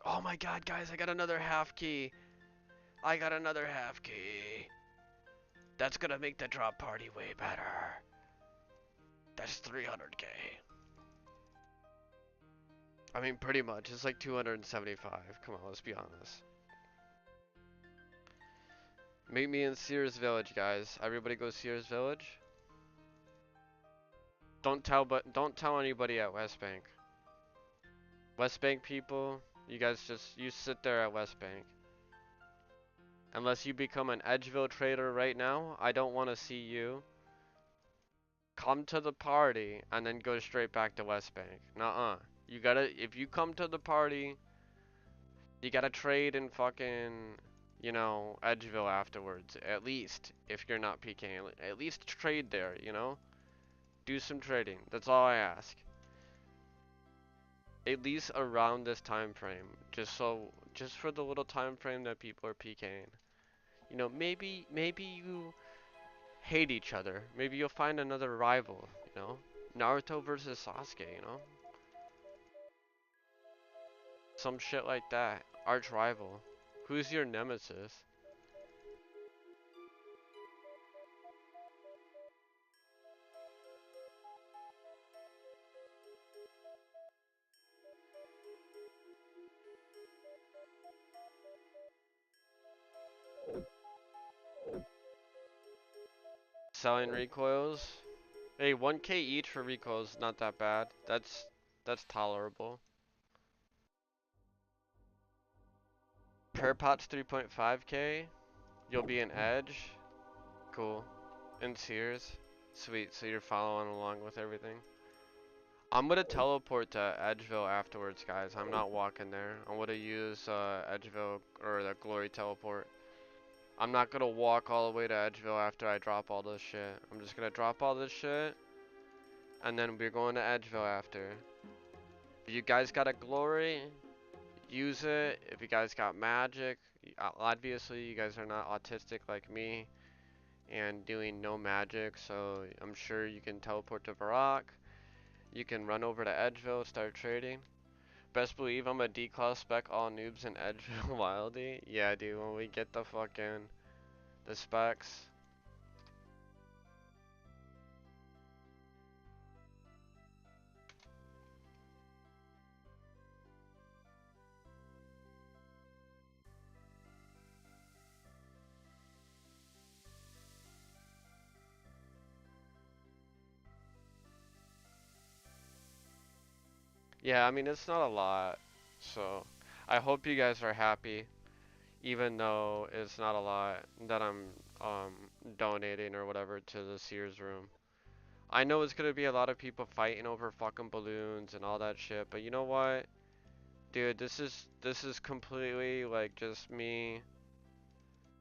Oh my god, guys, I got another half key. I got another half key. That's gonna make the drop party way better. That's 300k. I mean, pretty much. It's like 275. Come on, let's be honest. Meet me in Sears Village, guys. Everybody go Sears Village. Don't tell anybody at West Bank. West Bank people, you guys you sit there at West Bank. Unless you become an Edgeville trader right now, I don't want to see you come to the party and then go straight back to West Bank. Nuh-uh. You gotta, if you come to the party, you gotta trade in fucking, you know, Edgeville afterwards. At least, if you're not PKing. At least trade there, you know? Do some trading. That's all I ask. At least around this time frame. Just for the little time frame that people are PKing. You know, maybe you hate each other. Maybe you'll find another rival, you know? Naruto versus Sasuke, you know? Some shit like that. Arch rival. Who's your nemesis? Selling recoils? Hey, 1k each for recoils, not that bad. That's tolerable. Per pot's 3.5k. You'll be an edge. Cool. And Sears. Sweet, so you're following along with everything. I'm gonna teleport to Edgeville afterwards, guys. I'm not walking there. I'm gonna use Edgeville or the Glory teleport. I'm not gonna walk all the way to Edgeville after I drop all this shit. I'm just gonna drop all this shit, and then we're going to Edgeville after. If you guys got a Glory, use it. If you guys got magic, obviously you guys are not autistic like me and doing no magic, so I'm sure you can teleport to Barak. You can run over to Edgeville, start trading. Best believe I'm a D-class spec all noobs in Edgeville Wildy. Yeah, dude, when we get the specs. Yeah, I mean, it's not a lot, so I hope you guys are happy, even though it's not a lot that I'm um donating or whatever to the Sears room. I know it's gonna be a lot of people fighting over fucking balloons and all that shit, but you know what? Dude, this is completely like just me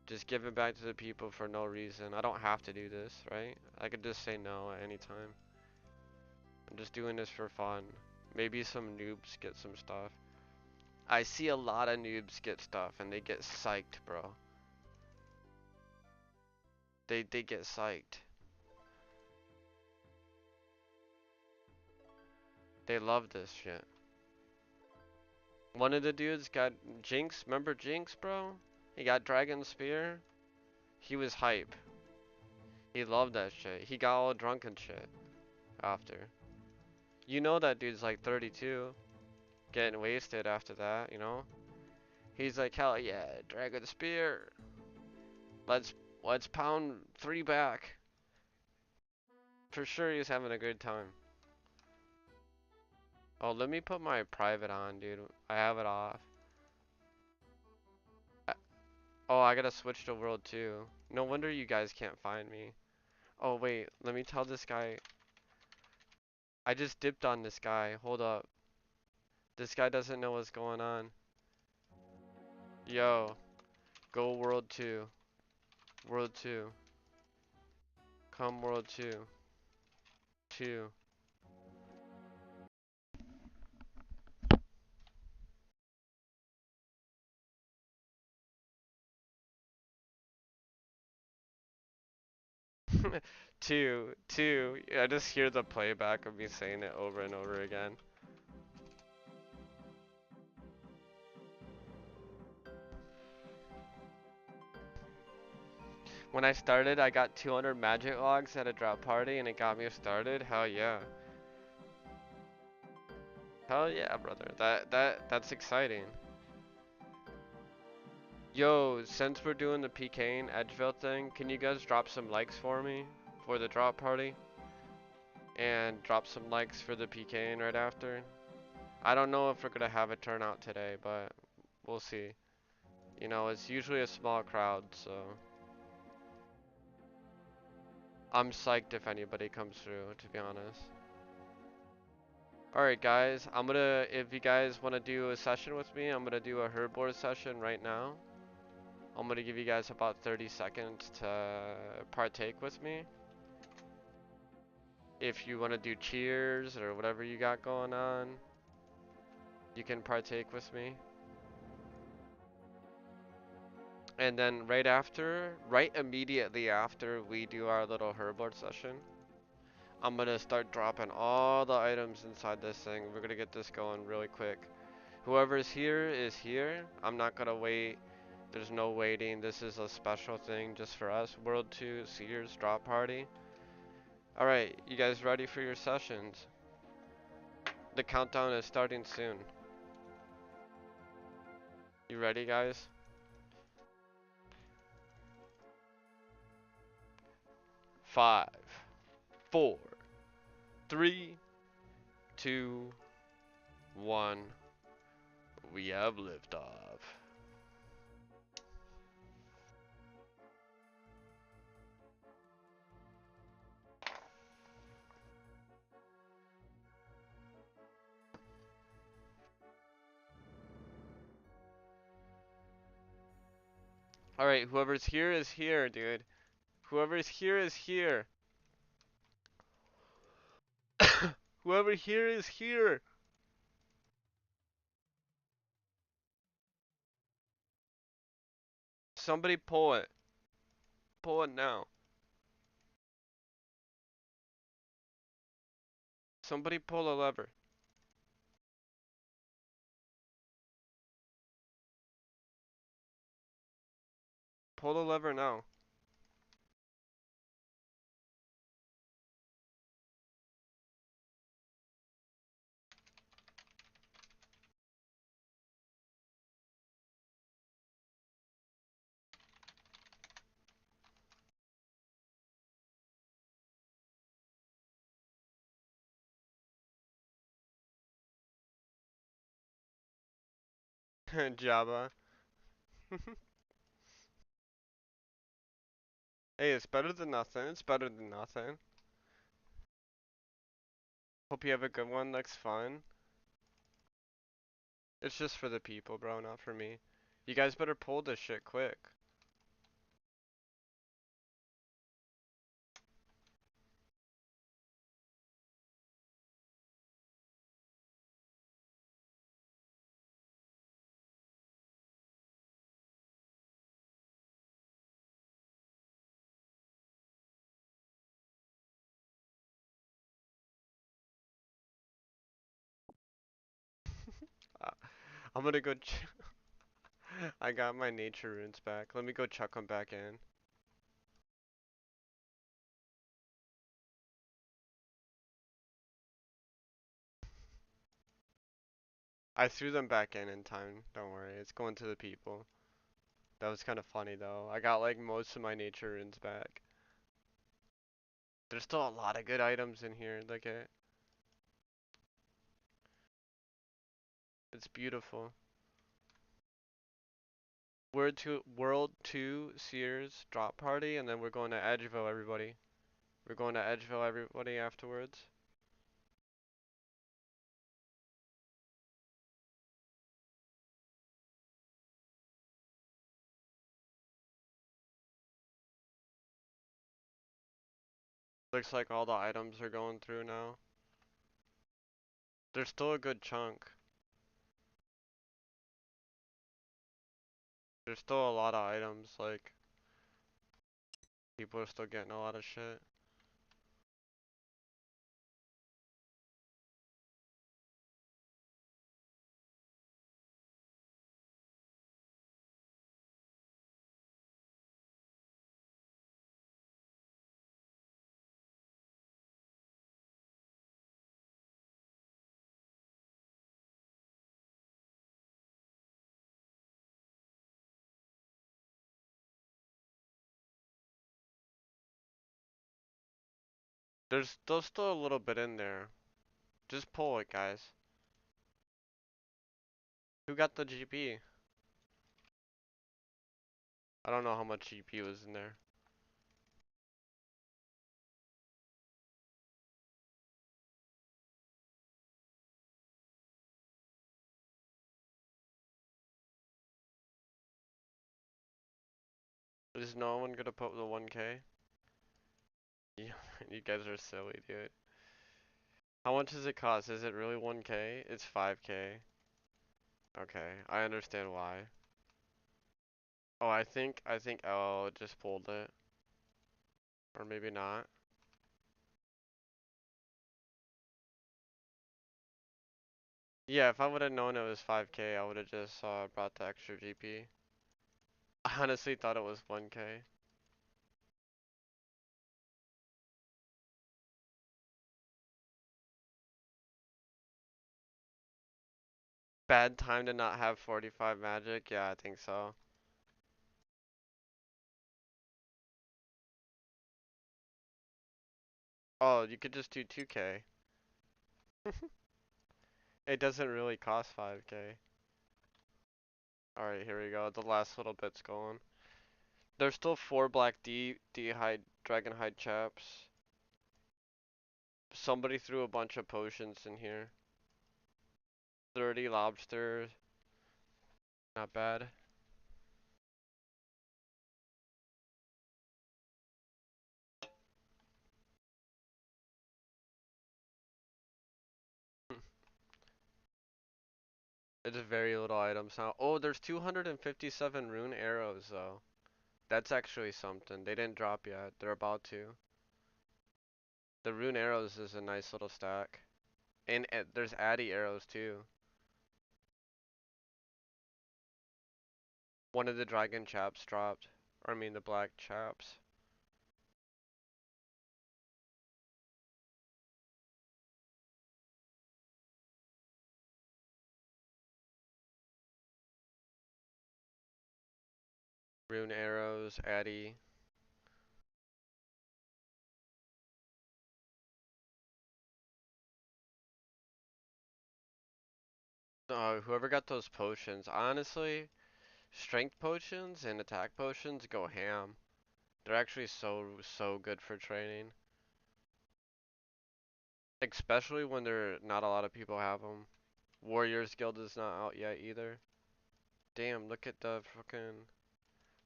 just giving back to the people for no reason. I don't have to do this, right? I could just say no at any time. I'm just doing this for fun. Maybe some noobs get some stuff. I see a lot of noobs get stuff and they get psyched, bro. They get psyched. They love this shit. One of the dudes got Jinx, remember Jinx, bro? He got Dragon Spear. He was hype. He loved that shit. He got all drunk and shit after. You know that dude's like 32, getting wasted after that, you know? He's like, hell yeah, Dragon Spear. Let's let's pound 3 back. For sure he's having a good time. Oh, let me put my private on, dude. I have it off. Oh, I gotta switch to world 2. No wonder you guys can't find me. Oh, wait, let me tell this guy. I just dipped on this guy. Hold up. This guy doesn't know what's going on. Yo, go world 2. World 2. Come world 2. 2. 2. 2. I just hear the playback of me saying it over and over again. When I started, I got 200 magic logs at a drop party and it got me started. Hell yeah. Hell yeah, brother. That's exciting. Yo, since we're doing the PKing Edgeville thing, can you guys drop some likes for me for the drop party? And drop some likes for the PKing right after? I don't know if we're gonna have a turnout today, but we'll see. You know, it's usually a small crowd, so I'm psyched if anybody comes through, to be honest. Alright guys, if you guys want to do a session with me, I'm gonna do a herblore session right now. I'm gonna give you guys about 30 seconds to partake with me. If you want to do cheers or whatever you got going on, you can partake with me. And then right immediately after we do our little herblore session, I'm gonna start dropping all the items inside this thing. We're gonna get this going really quick. Whoever's here is here. I'm not gonna wait. There's no waiting. This is a special thing just for us. World 2 Sears drop party. Alright, you guys ready for your sessions? The countdown is starting soon. You ready, guys? 5, 4, 3, 2, 1. We have liftoff. Alright, whoever's here is here, dude. Whoever's here is here. Whoever here is here. Somebody pull it. Pull it now. Somebody pull a lever. Pull the lever now. Java. Hey, it's better than nothing. It's better than nothing. Hope you have a good one. Looks fun. It's just for the people, bro, not for me. You guys better pull this shit quick. Uh, I'm gonna go I got my nature runes back. Let me go chuck them back in. I threw them back in time. Don't worry. It's going to the people. That was kind of funny though. I got like most of my nature runes back. There's still a lot of good items in here. Look at it. It's beautiful. World 2 Sears drop party, and then we're going to Edgeville, everybody. We're going to Edgeville, everybody, afterwards. Looks like all the items are going through now. There's still a good chunk. There's still a lot of items, like, people are still getting a lot of shit. There's still a little bit in there. Just pull it, guys. Who got the GP? I don't know how much GP was in there. Is no one gonna put the 1K? Yeah, you guys are silly, dude. How much does it cost? Is it really 1K? It's 5K. Okay, I understand why. Oh, I think L just pulled it. Or maybe not. Yeah, if I would have known it was 5K, I would have just brought the extra GP. I honestly thought it was 1K. Bad time to not have 45 magic? Yeah, I think so. Oh, you could just do 2K. It doesn't really cost 5K. Alright, here we go. The last little bit's going. There's still 4 black D-hide, dragon hide chaps. Somebody threw a bunch of potions in here. 30 lobsters. Not bad. It's very little items now. Oh, there's 257 rune arrows though. That's actually something. They didn't drop yet. They're about to. The rune arrows is a nice little stack. And there's addy arrows too. One of the dragon chaps dropped. Or I mean the black chaps. Rune arrows, addy. Whoever got those potions, honestly, strength potions and attack potions go ham. They're actually so good for training. Especially when there not a lot of people have them. Warriors Guild is not out yet either. Damn, look at the fucking.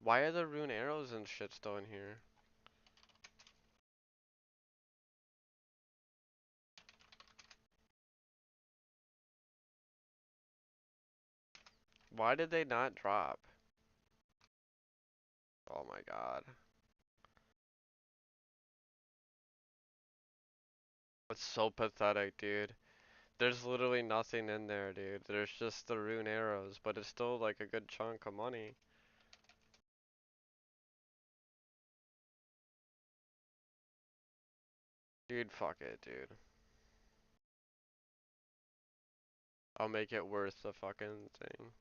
Why are the rune arrows and shit still in here? Why did they not drop? Oh my god. It's so pathetic, dude. There's literally nothing in there, dude. There's just the rune arrows, but it's still like a good chunk of money. Dude, fuck it, dude. I'll make it worth the fucking thing.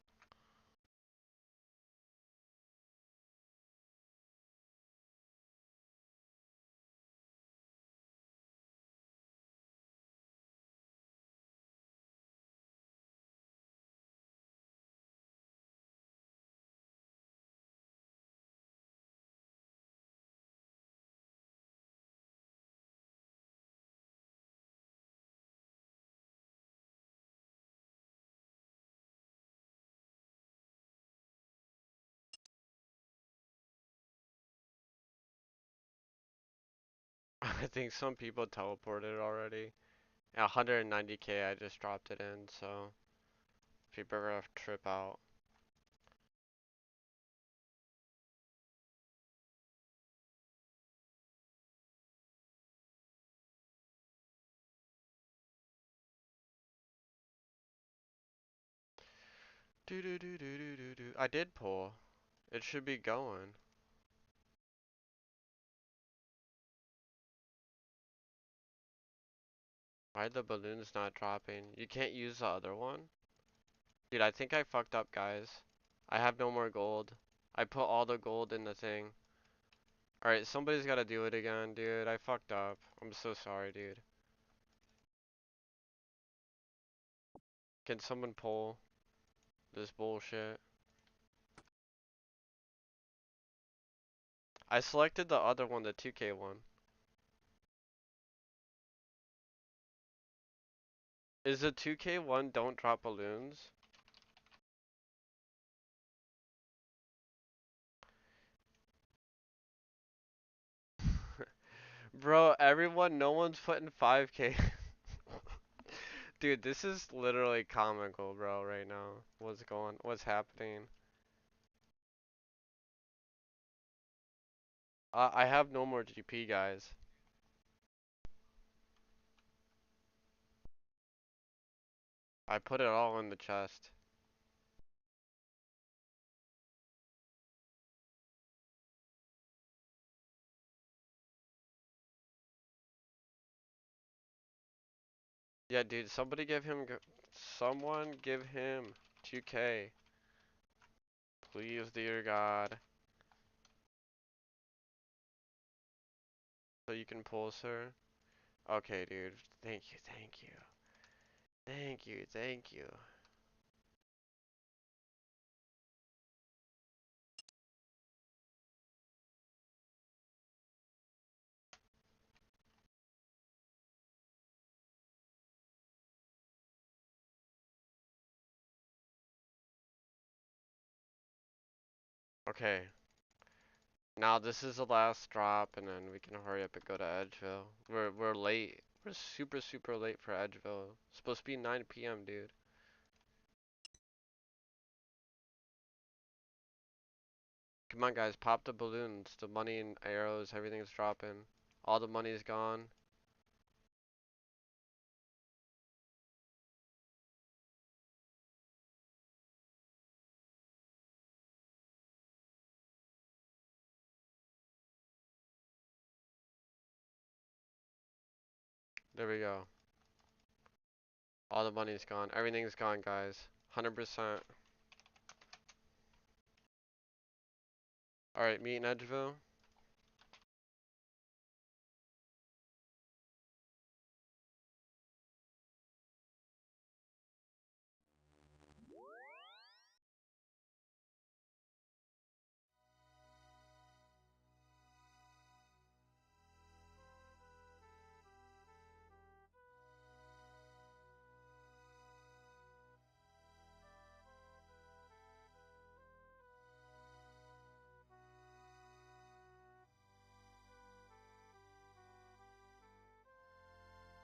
I think some people teleported already. 190k I just dropped it in, so people are gonna trip out. Do do do do do do do. I did pull. It should be going. Why the balloons not dropping? You can't use the other one? Dude, I think I fucked up, guys. I have no more gold. I put all the gold in the thing. Alright, somebody's gotta do it again, dude. I fucked up. I'm so sorry, dude. Can someone pull this bullshit? I selected the other one, the 2K one. Is the 2K one don't drop balloons? Bro, everyone, no one's putting 5K. Dude, this is literally comical, bro, right now. What's happening? I have no more GP, guys. I put it all in the chest. Yeah, dude, someone give him 2K. Please, dear God. So you can pull, sir. Okay, dude. Thank you, thank you. Thank you, thank you. Okay. Now this is the last drop, and then we can hurry up and go to Edgeville. We're late. We're super super late for Edgeville. It's supposed to be 9 p.m., dude. Come on, guys, pop the balloons. The money and arrows, everything's dropping. All the money's gone. There we go. All the money's gone. Everything's gone, guys. 100%. Alright, meet in Edgeville.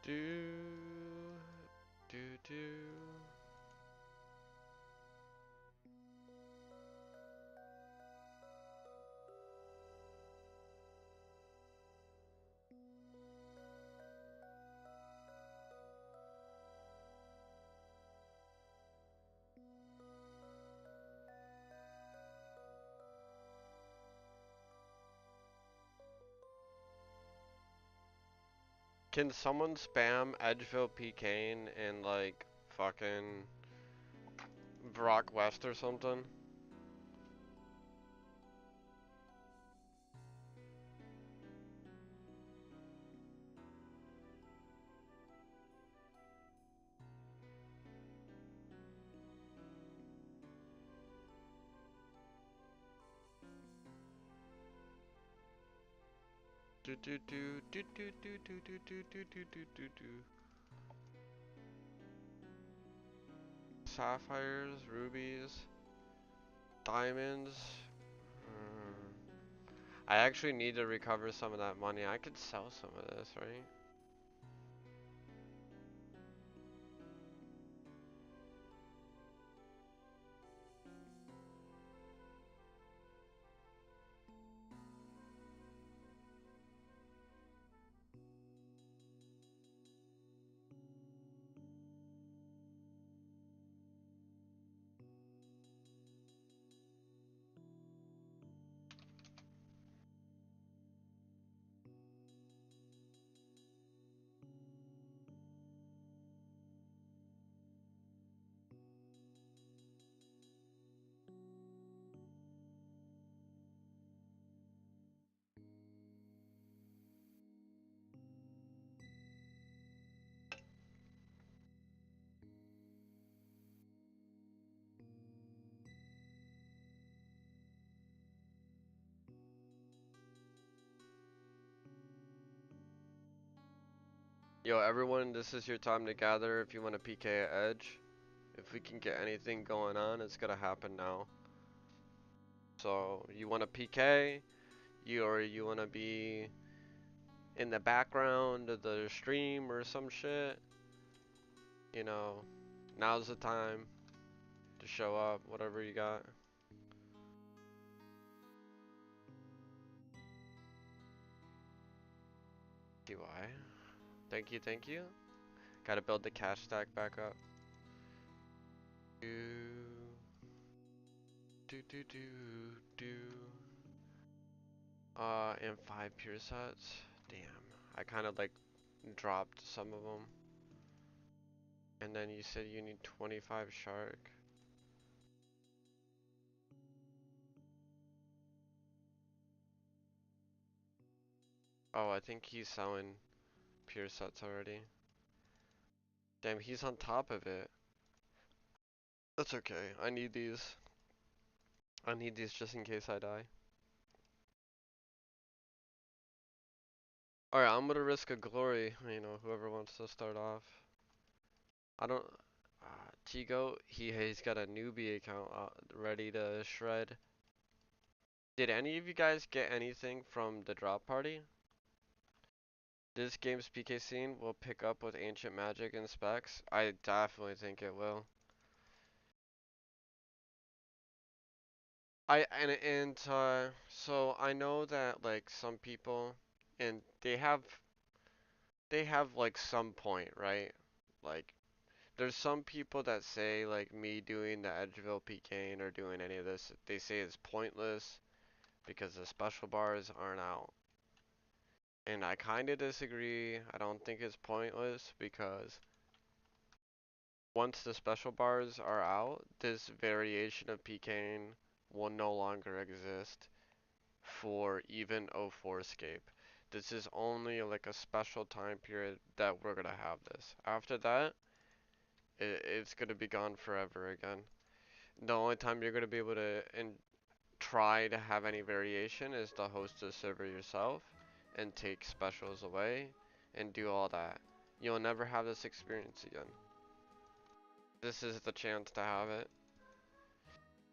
Do, do, do. Can someone spam Edgeville PKing in like fucking Brock West or something? Do do do do do do do do do do do do do do. Sapphires, rubies, diamonds. Hmm. I actually need to recover some of that money. I could sell some of this, right? Yo, everyone, this is your time to gather if you want to PK at Edge. If we can get anything going on, it's gonna happen now. So, you want to PK, you want to be in the background of the stream or some shit, you know, now's the time to show up, whatever you got. TY. Thank you, thank you. Gotta build the cash stack back up. Do, do, do, do. And 5 pure sets. Damn. I kind of like dropped some of them. And then you said you need 25 shark. Oh, I think he's selling pure sets already. Damn, he's on top of it. That's okay. I need these. I need these just in case I die. Alright, I'm gonna risk a glory. You know, whoever wants to start off. I don't. Tigo, he's got a newbie account ready to shred. Did any of you guys get anything from the drop party? This game's PK scene will pick up with ancient magic and specs. I definitely think it will. So I know that like some people and they have like some point, right? Like there's some people that say like me doing the Edgeville PKing or doing any of this, they say it's pointless because the special bars aren't out. And I kind of disagree. I don't think it's pointless because once the special bars are out, this variation of PKing will no longer exist for even 04scape. This is only like a special time period that we're gonna have this. After that, it's gonna be gone forever again. The only time you're gonna be able to try to have any variation is to host the server yourself and take specials away and do all that. You'll never have this experience again. This is the chance to have it.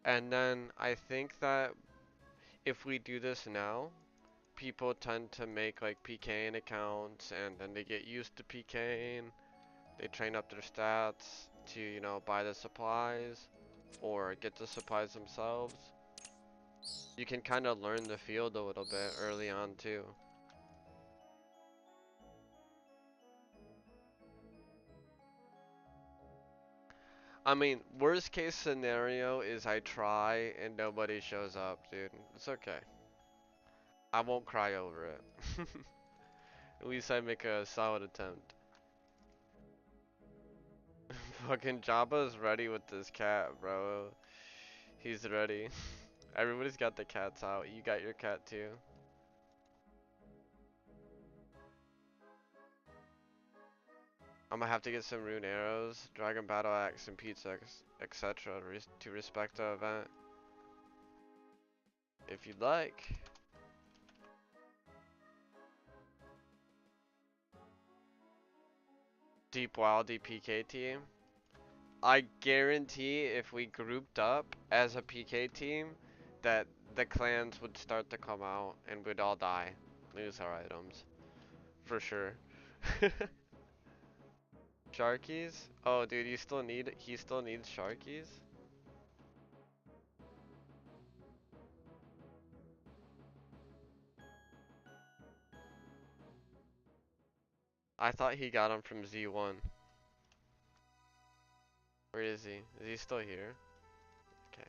And then I think that if we do this now, people tend to make like PKing accounts and then they get used to PKing. They train up their stats to, you know, buy the supplies or get the supplies themselves. You can kind of learn the field a little bit early on too. I mean, worst case scenario is I try and nobody shows up, dude. It's okay. I won't cry over it. At least I make a solid attempt. Fucking Jabba's ready with this cat, bro. He's ready. Everybody's got the cats out. You got your cat too. I'm gonna have to get some rune arrows, dragon battle axe, and pizza, etc. To respect the event. If you'd like. Deep Wildy PK team. I guarantee if we grouped up as a PK team, that the clans would start to come out and we'd all die. Lose our items. For sure. Sharkies? Oh, dude, he still needs Sharkies? I thought he got him from Z1. Where is he? Is he still here? Okay.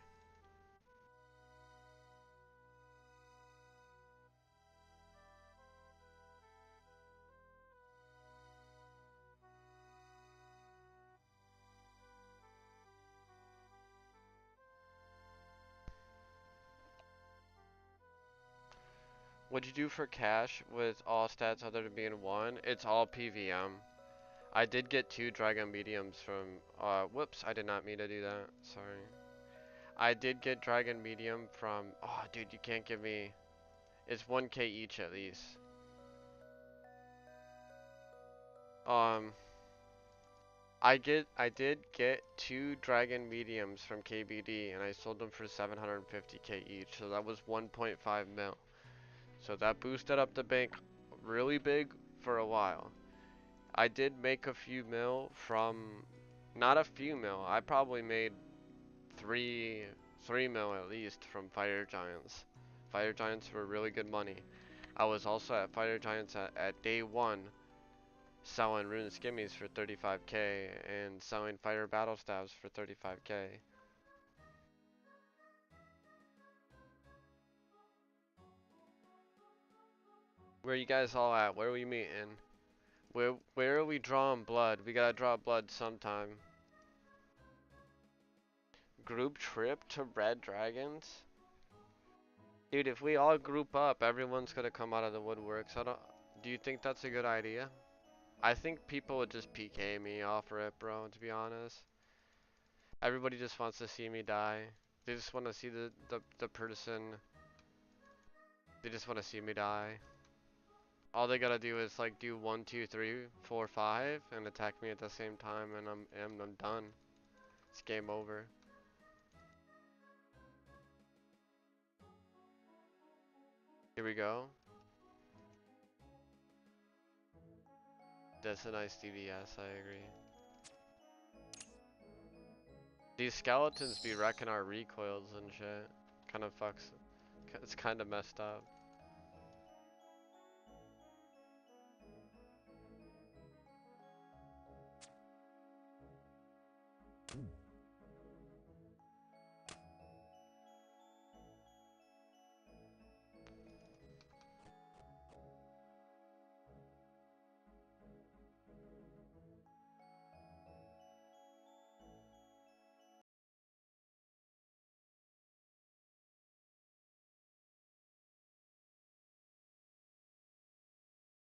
What'd you do for cash with all stats other than being 1? It's all PVM. I did get 2 Dragon Mediums from, whoops, I did not mean to do that. Sorry. I did get Dragon Medium from, oh dude, you can't give me, it's 1k each at least. Um, I did get 2 Dragon Mediums from KBD and I sold them for 750k each, so that was 1.5 mil. So that boosted up the bank really big for a while. I did make a few mil from, not a few mil, I probably made 3 mil at least from Fire Giants. Fire Giants were really good money. I was also at Fire Giants at day 1 selling rune skimmies for 35k and selling fire battle staves for 35k. Where you guys all at? Where are we meeting? Where are we drawing blood? We gotta draw blood sometime. Group trip to Red Dragons? Dude, if we all group up, everyone's gonna come out of the woodworks. Do you think that's a good idea? I think people would just PK me off rip, bro, to be honest. Everybody just wants to see me die. They just want to see the person. They just want to see me die. All they gotta do is like do 1, 2, 3, 4, 5 and attack me at the same time and I'm done. It's game over. Here we go. That's a nice DDS, I agree. These skeletons be wrecking our recoils and shit. Kind of fucks. It's kind of messed up.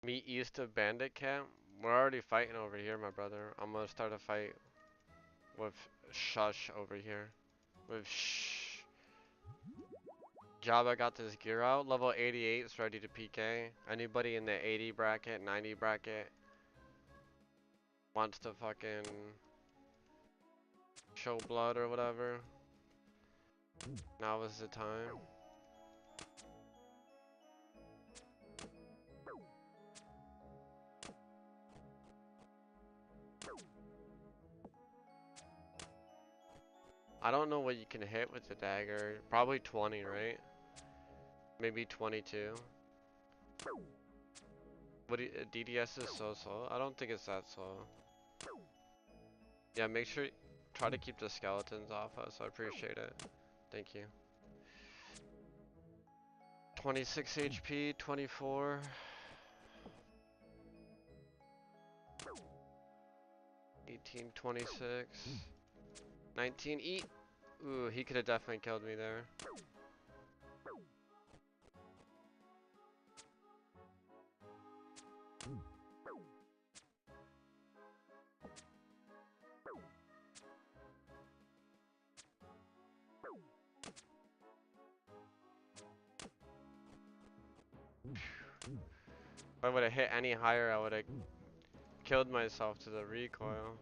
Meet east of Bandit Camp. We're already fighting over here, my brother. I'm gonna start a fight with Shush over here. With Shh. Jabba got this gear out. Level 88 is ready to PK. Anybody in the 80 bracket, 90 bracket wants to fucking show blood or whatever. Now is the time. I don't know what you can hit with the dagger. Probably 20, right? Maybe 22. What DDS is so slow? I don't think it's that slow. Yeah, make sure try to keep the skeletons off us. I appreciate it. Thank you. 26 HP, 24. 18, 26. 19, eat. Ooh, he could have definitely killed me there. If I would have hit any higher, I would have killed myself to the recoil.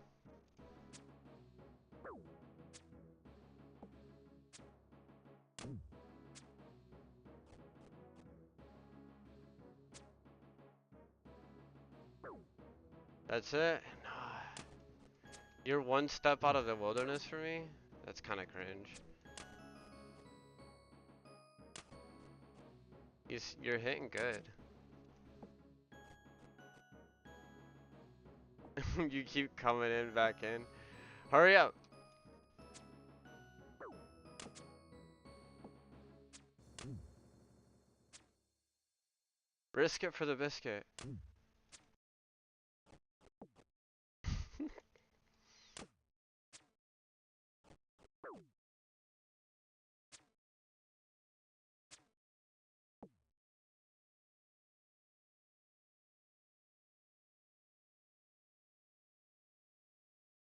That's it? Nah. You're one step out of the wilderness for me? That's kind of cringe. You're hitting good. You keep coming in, back in. Hurry up. Risk it for the biscuit.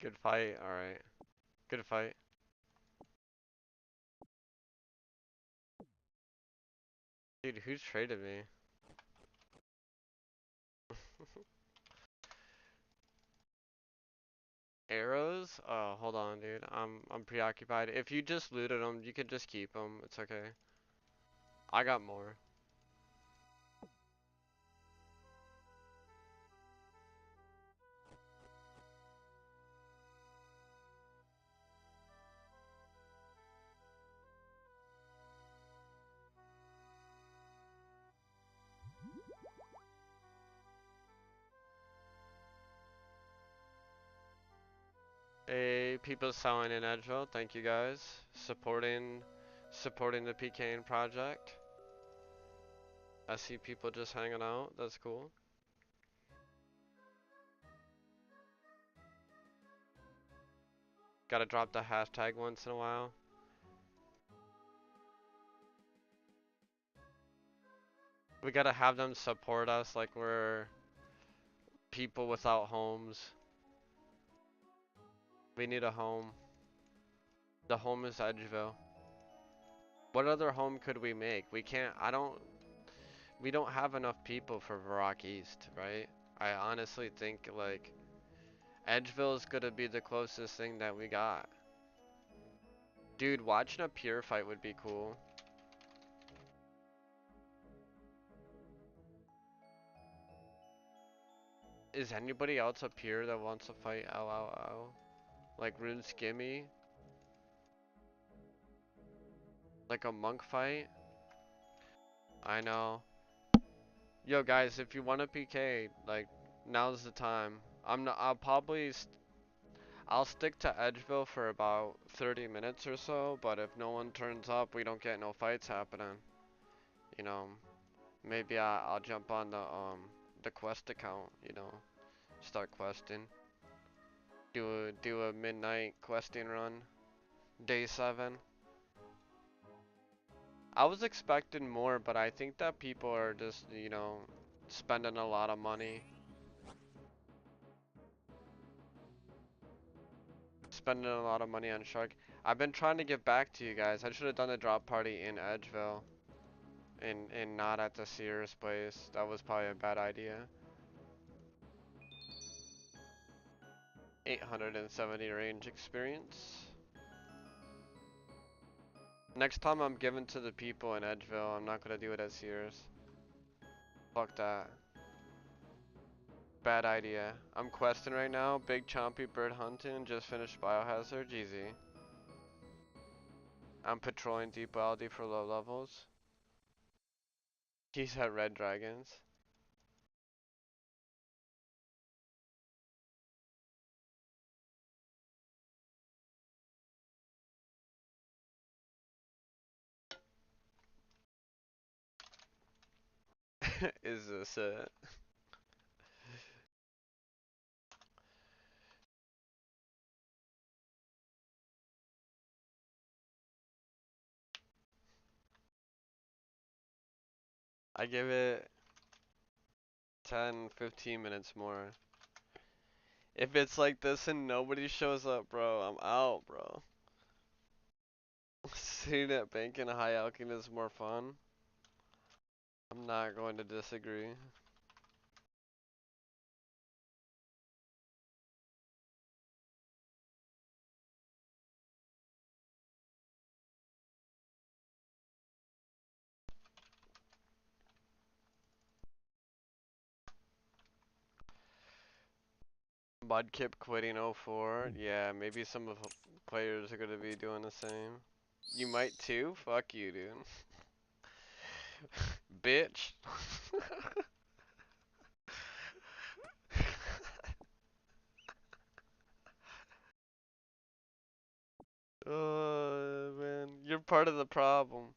Good fight, alright. Good fight. Dude, who's traded me? Arrows? Oh, hold on, dude. I'm preoccupied. If you just looted them, you could just keep them. It's okay. I got more. Hey, people selling in Edgeville, thank you guys. Supporting the PKing project. I see people just hanging out. That's cool. Gotta drop the hashtag once in a while. We gotta have them support us like we're people without homes. We need a home. The home is Edgeville. What other home could we make? We don't have enough people for Varrock East, right? I honestly think like Edgeville is gonna be the closest thing that we got. Dude, watching a pure fight would be cool. Is anybody else up here that wants to fight LLL? Like Rune Skimmy? Like a monk fight? I know. Yo guys, if you want a PK, like now's the time. I'll stick to Edgeville for about 30 minutes or so, but if no one turns up, we don't get no fights happening. You know, maybe I'll jump on the quest account, you know, start questing. Do a midnight questing run. Day 7. I was expecting more, but I think that people are just, you know, spending a lot of money. Spending a lot of money on Shark. I've been trying to get back to you guys. I should have done a drop party in Edgeville and not at the Sears place. That was probably a bad idea. 870 range experience. Next time I'm giving to the people in Edgeville, I'm not gonna do it at Sears. Fuck that. Bad idea. I'm questing right now. Big chompy bird hunting. Just finished biohazard. Easy. I'm patrolling deep biology for low levels. He's at red dragons. Is this it? I give it 10, 15 minutes more. If it's like this and nobody shows up, bro, I'm out, bro. Sitting at bank in high alchemy is more fun. I'm not going to disagree. Mudkip quitting 04. Yeah, maybe some of the players are gonna be doing the same. You might too? Fuck you, dude. Bitch. Oh, man. You're part of the problem.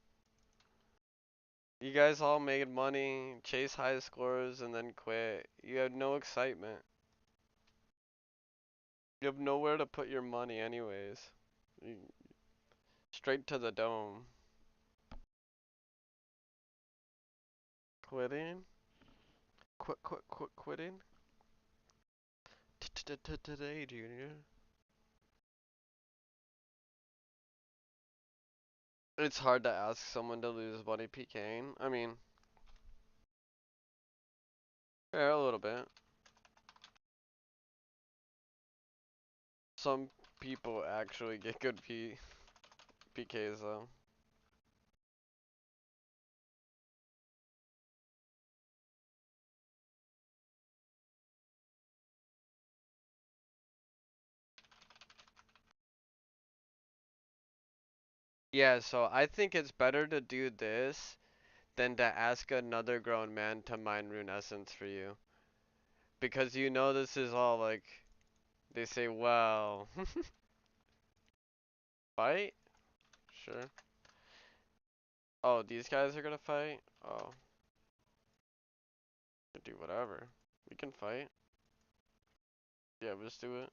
You guys all made money, chase high scores, and then quit. You have no excitement. You have nowhere to put your money anyways. Straight to the dome. Quitting? Quitting? Today, Junior. It's hard to ask someone to lose money PKing. I mean, yeah, a little bit. Some people actually get good PKs though. Yeah, so I think it's better to do this than to ask another grown man to mine rune essence for you. Because you know this is all like, they say, well, fight? Sure. Oh, these guys are gonna fight? Oh, do whatever. We can fight. Yeah, let's do it.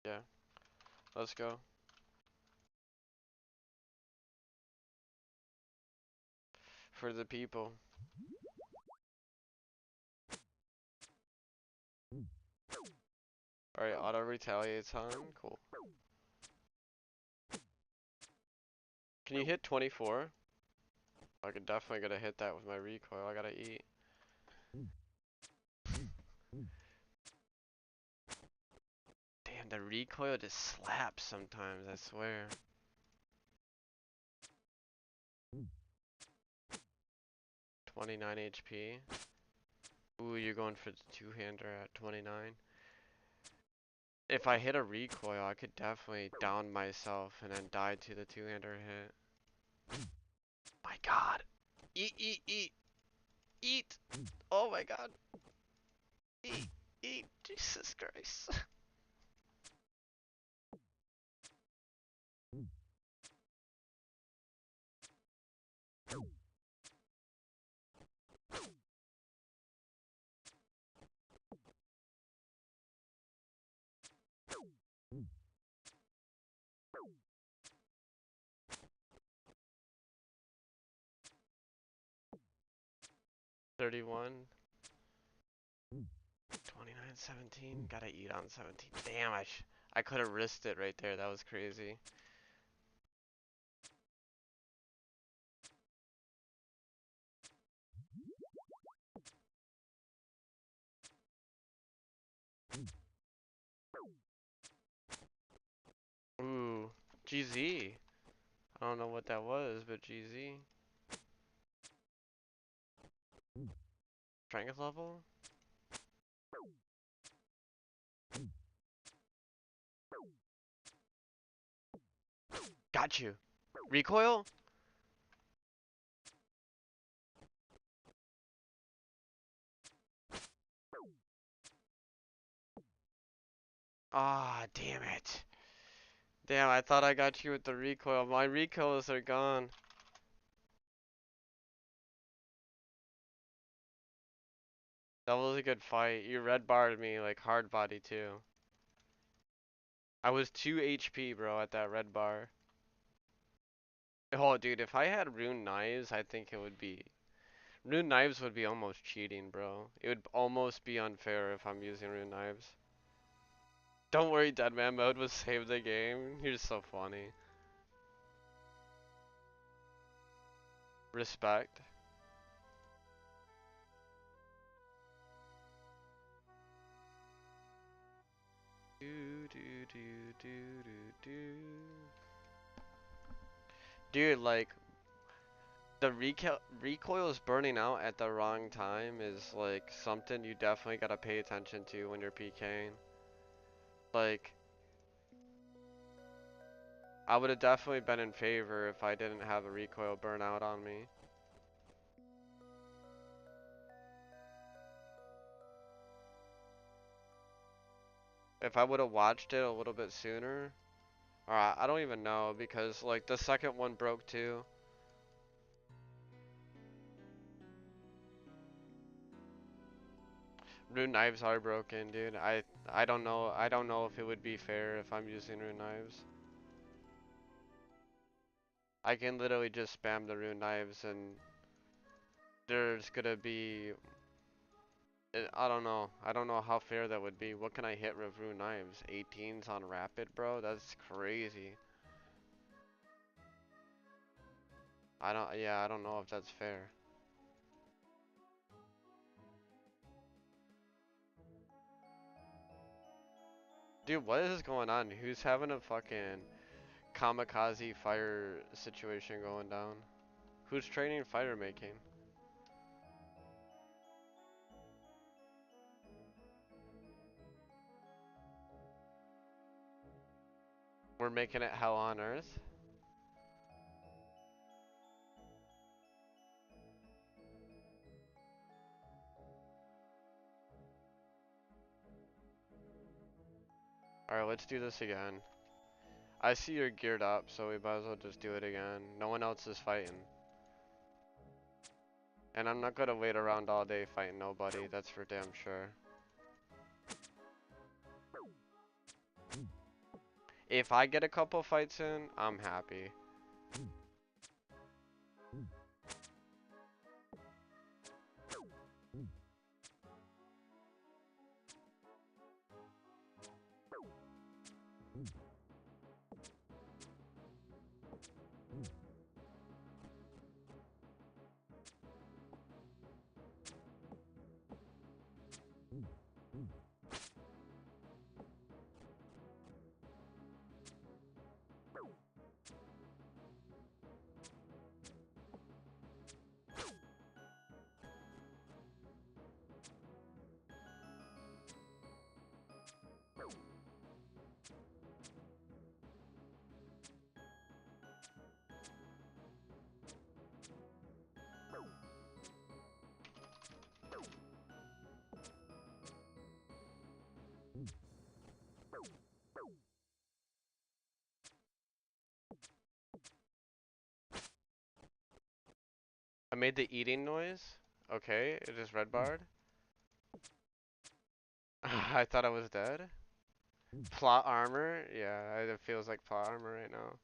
Yeah, let's go. For the people. Alright, auto retaliates on. Cool. Can you hit 24? I could definitely gotta hit that with my recoil. I gotta eat. Damn, the recoil just slaps sometimes, I swear. 29 HP. Ooh, you're going for the two-hander at 29. If I hit a recoil, I could definitely down myself and then die to the two-hander hit. My god. Eat, eat, eat. Eat. Oh my god. Eat, eat. Jesus Christ. 31. 29, 17. Gotta eat on 17. Damn, I could have risked it right there. That was crazy. Ooh, GZ. I don't know what that was, but GZ. Strength level? Got you. Recoil? Ah, damn it. Damn, I thought I got you with the recoil. My recoils are gone. That was a good fight. You red barred me like hard body too. I was 2 HP, bro, at that red bar. Oh, dude, if I had rune knives, I think it would be... Rune knives would be almost cheating, bro. It would almost be unfair if I'm using rune knives. Don't worry, Deadman mode will save the game. You're so funny. Respect. Do do do do do do. Dude, like The recoil is burning out at the wrong time is like something you definitely gotta pay attention to when you're PKing. Like, I would have definitely been in favor if I didn't have a recoil burnout on me. If I would have watched it a little bit sooner, or I don't even know because like the second one broke too. Rune knives are broken, dude. I don't know. I don't know if it would be fair if I'm using rune knives. I can literally just spam the rune knives and there's gonna be I don't know. I don't know how fair that would be. What can I hit with rune knives? 18s on rapid, bro? That's crazy. I don't know if that's fair. Dude, what is going on? Who's having a fucking kamikaze fire situation going down? Who's training fire making? We're making it hell on earth? Alright, let's do this again. I see you're geared up, so we might as well just do it again. No one else is fighting. And I'm not gonna wait around all day fighting nobody, that's for damn sure. If I get a couple fights in, I'm happy. I made the eating noise. Okay, it is red barred. I thought I was dead. Plot armor? Yeah, it feels like plot armor right now.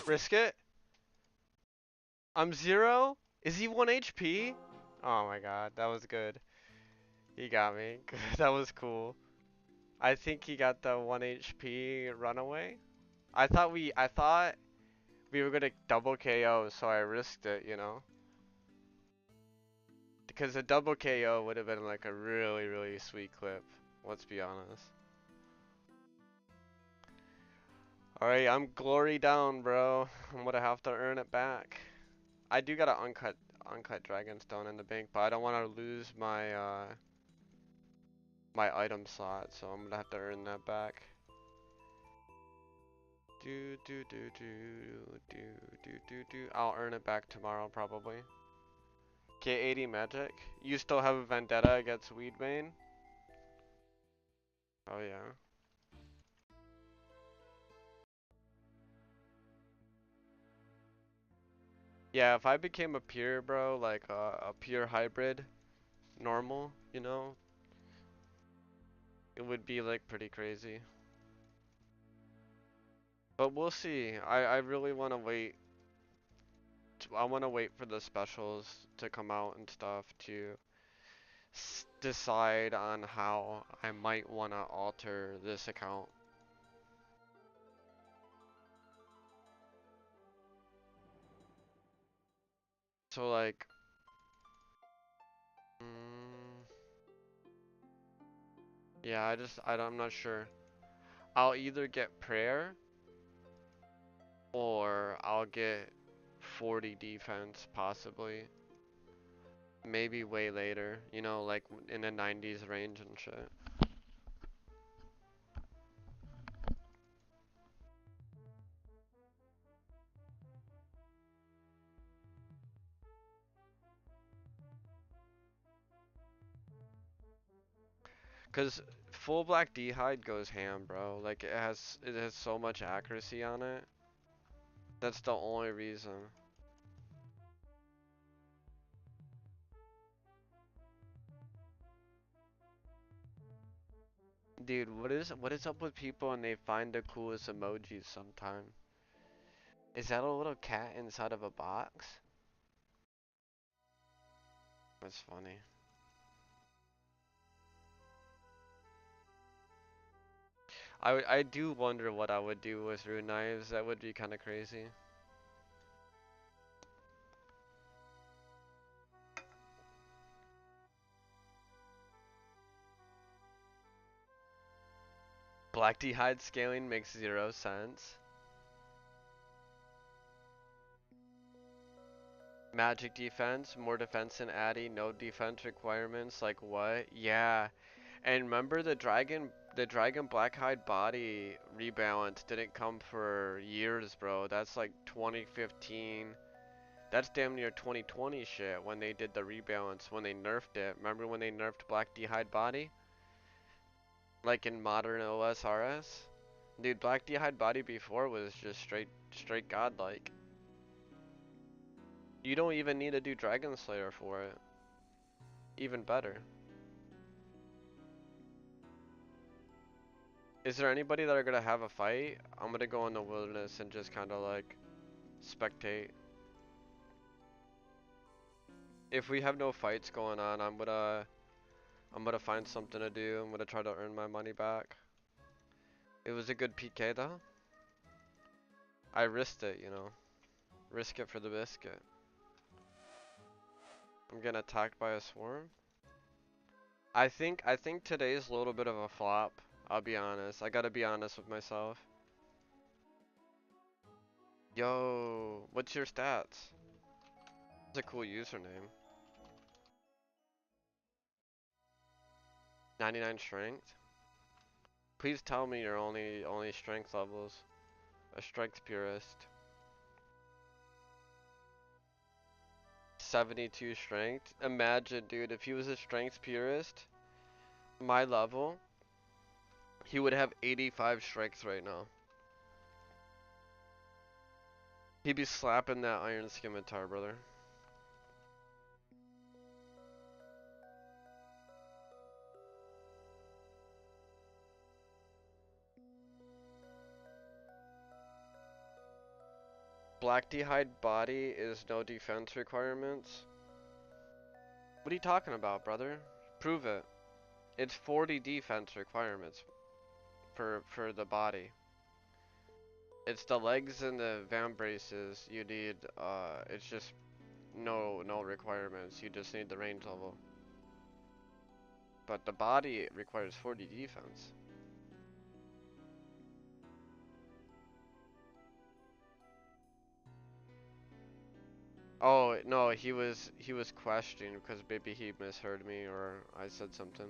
Risk it? I'm 0? Is he 1 HP? Oh my god, that was good. He got me. That was cool. I think he got the 1 HP runaway. I thought we were gonna double KO, so I risked it, you know? Because a double KO would have been like a really, really sweet clip. Let's be honest. Alright, I'm glory down, bro. I'm gonna have to earn it back. I do got an uncut dragonstone in the bank, but I don't want to lose my my item slot, so I'm gonna have to earn that back. I'll earn it back tomorrow probably. K80 magic. You still have a vendetta against Weedbane? Oh yeah. Yeah, if I became a pure, bro, like a pure hybrid, normal, you know, it would be like pretty crazy. But we'll see. I really want to wait. I want to wait for the specials to come out and stuff to decide on how I might want to alter this account. So like, mm, yeah, I'm not sure. I'll either get prayer or I'll get 40 defense possibly. Maybe way later, you know, like in the 90s range and shit. Cause full black D'hide goes ham, bro. Like it has so much accuracy on it. That's the only reason. Dude, what is up with people and they find the coolest emojis sometime? Is that a little cat inside of a box? That's funny. I do wonder what I would do with rune knives. That would be kind of crazy. Black D'hide scaling makes 0 sense. Magic defense, more defense than Addy, no defense requirements. Like what? Yeah. And remember the dragon Blackhide body rebalance didn't come for years, bro. That's like 2015. That's damn near 2020 shit when they did the rebalance, when they nerfed it. Remember when they nerfed Black D'hide body? Like in modern OSRS? Dude, Black D'hide body before was just straight godlike. You don't even need to do Dragon Slayer for it. Even better. Is there anybody that are gonna have a fight? I'm gonna go in the wilderness and just kinda like spectate. If we have no fights going on, I'm gonna find something to do. I'm gonna try to earn my money back. It was a good PK though. I risked it, you know. Risk it for the biscuit. I'm getting attacked by a swarm. I think today's a little bit of a flop. I'll be honest. I gotta be honest with myself. Yo, what's your stats? It's a cool username. 99 strength. Please tell me your only strength levels. A strength purist. 72 strength. Imagine, dude, if he was a strength purist, my level, he would have 85 strength right now. He'd be slapping that iron scimitar, brother. Black D'hide body is no defense requirements. What are you talking about, brother? Prove it. It's 40 defense requirements for the body. It's the legs and the vambraces you need. It's just no requirements. You just need the range level. But the body requires 40 defense. Oh no, he was questioning because maybe he misheard me or I said something.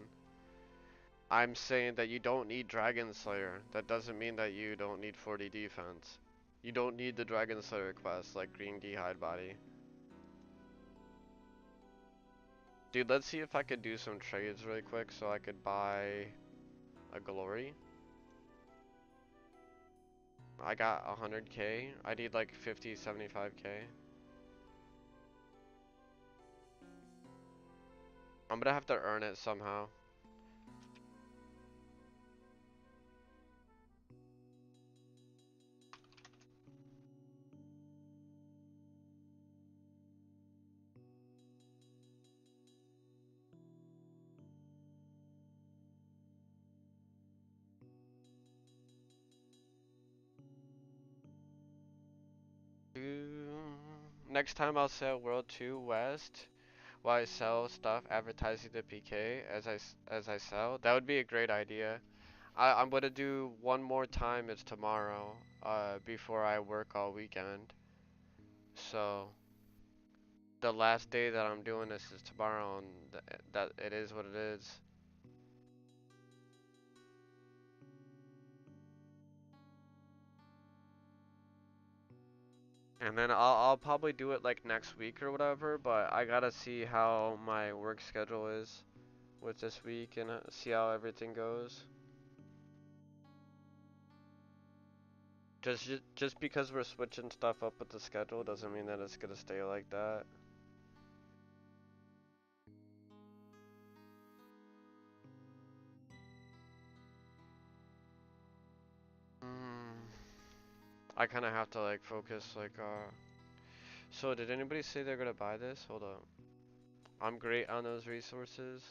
I'm saying that you don't need Dragon Slayer. That doesn't mean that you don't need 40 defense. You don't need the Dragon Slayer quest like Green D Hide Body. Dude, let's see if I could do some trades really quick so I could buy a glory. I got 100k. I need like 50, 75k. I'm gonna have to earn it somehow. Next time I'll sell World 2 West while I sell stuff advertising the PK as I sell. That would be a great idea. I'm gonna do one more time. It's tomorrow, before I work all weekend. So the last day that I'm doing this is tomorrow, and that it is what it is. And then I'll probably do it like next week or whatever. But I gotta see how my work schedule is with this week and see how everything goes. Just because we're switching stuff up with the schedule doesn't mean that it's gonna stay like that. Mm, I kind of have to like focus So did anybody say they're gonna buy this? Hold up. I'm great on those resources.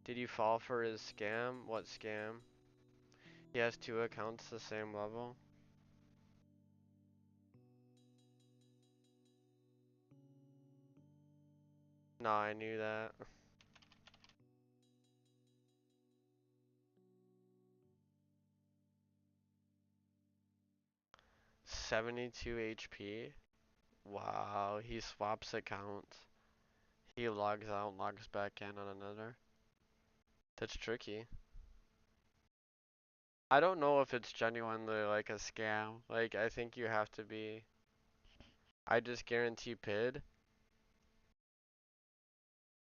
Did you fall for his scam? What scam? He has two accounts the same level. Nah, I knew that. 72 HP. Wow, he swaps accounts. He logs out, logs back in on another. That's tricky. I don't know if it's genuinely like a scam. Like, I think you have to be. I just guarantee PID.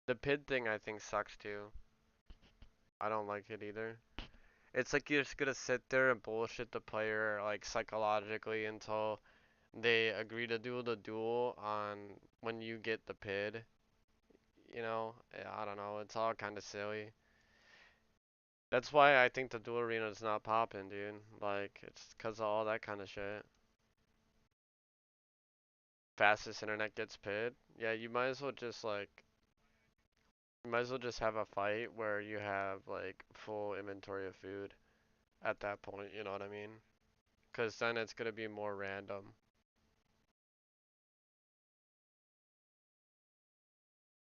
The PID thing I think sucks too. I don't like it either. It's like you're just gonna sit there and bullshit the player like psychologically until they agree to do the duel on when you get the PID. You know, I don't know. It's all kind of silly. That's why I think the duel arena is not popping, dude. Like, it's because of all that kind of shit. Fastest internet gets PID. Yeah, you might as well just like you might as well just have a fight where you have like full inventory of food at that point, you know what I mean? Because then it's gonna be more random.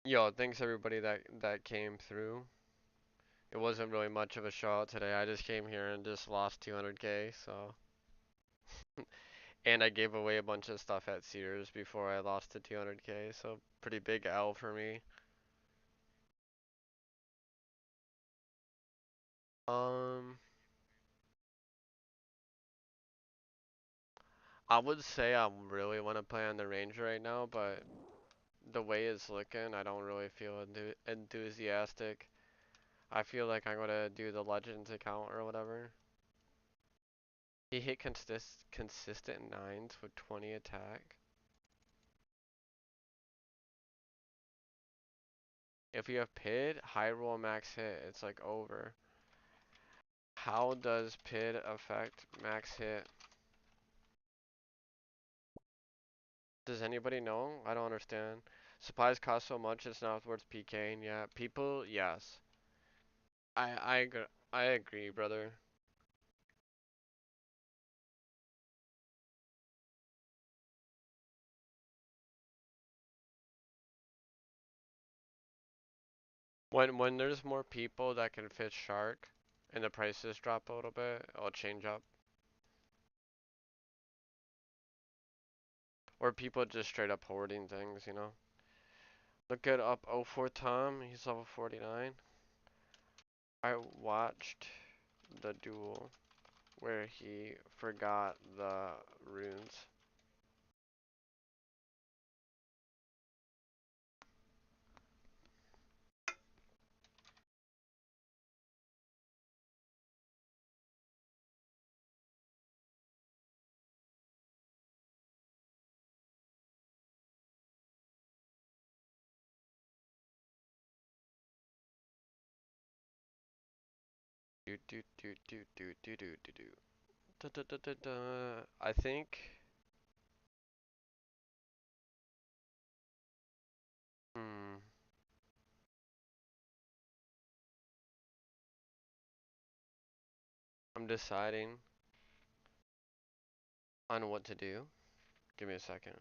Yo, thanks everybody that came through. It wasn't really much of a show out today. I just came here and just lost 200k, so. And I gave away a bunch of stuff at Sears before I lost to 200k, so pretty big L for me. Um, I would say I really want to play on the range right now, but the way it's looking, I don't really feel enthusiastic. I feel like I'm gonna do the Legends account or whatever. He hit consistent nines with 20 attack. If you have PID, high roll max hit, it's like over. How does PID affect max hit? Does anybody know? I don't understand. Supplies cost so much it's not worth PKing. Yeah, people, yes. I agree. I agree, brother. When there's more people that can fish shark and the prices drop a little bit, it'll change up. Or people just straight up hoarding things, you know? Look it up. 04 Tom. He's level 49. I watched the duel where he forgot the runes. Do do do do do do do do do. Da, da, da, da, da. I think. Hmm. I'm deciding on what to do. Give me a second.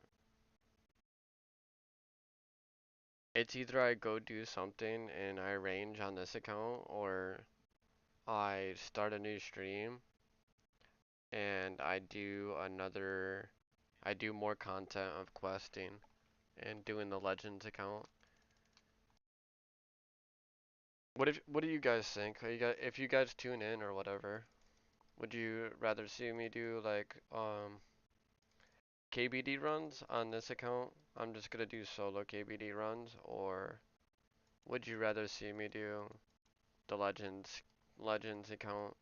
It's either I go do something and I range on this account, or I start a new stream and I do more content of questing and doing the Legends account. What do you guys think? If you guys tune in or whatever, would you rather see me do like KBD runs on this account? I'm just gonna do solo KBD runs, or would you rather see me do the Legends account?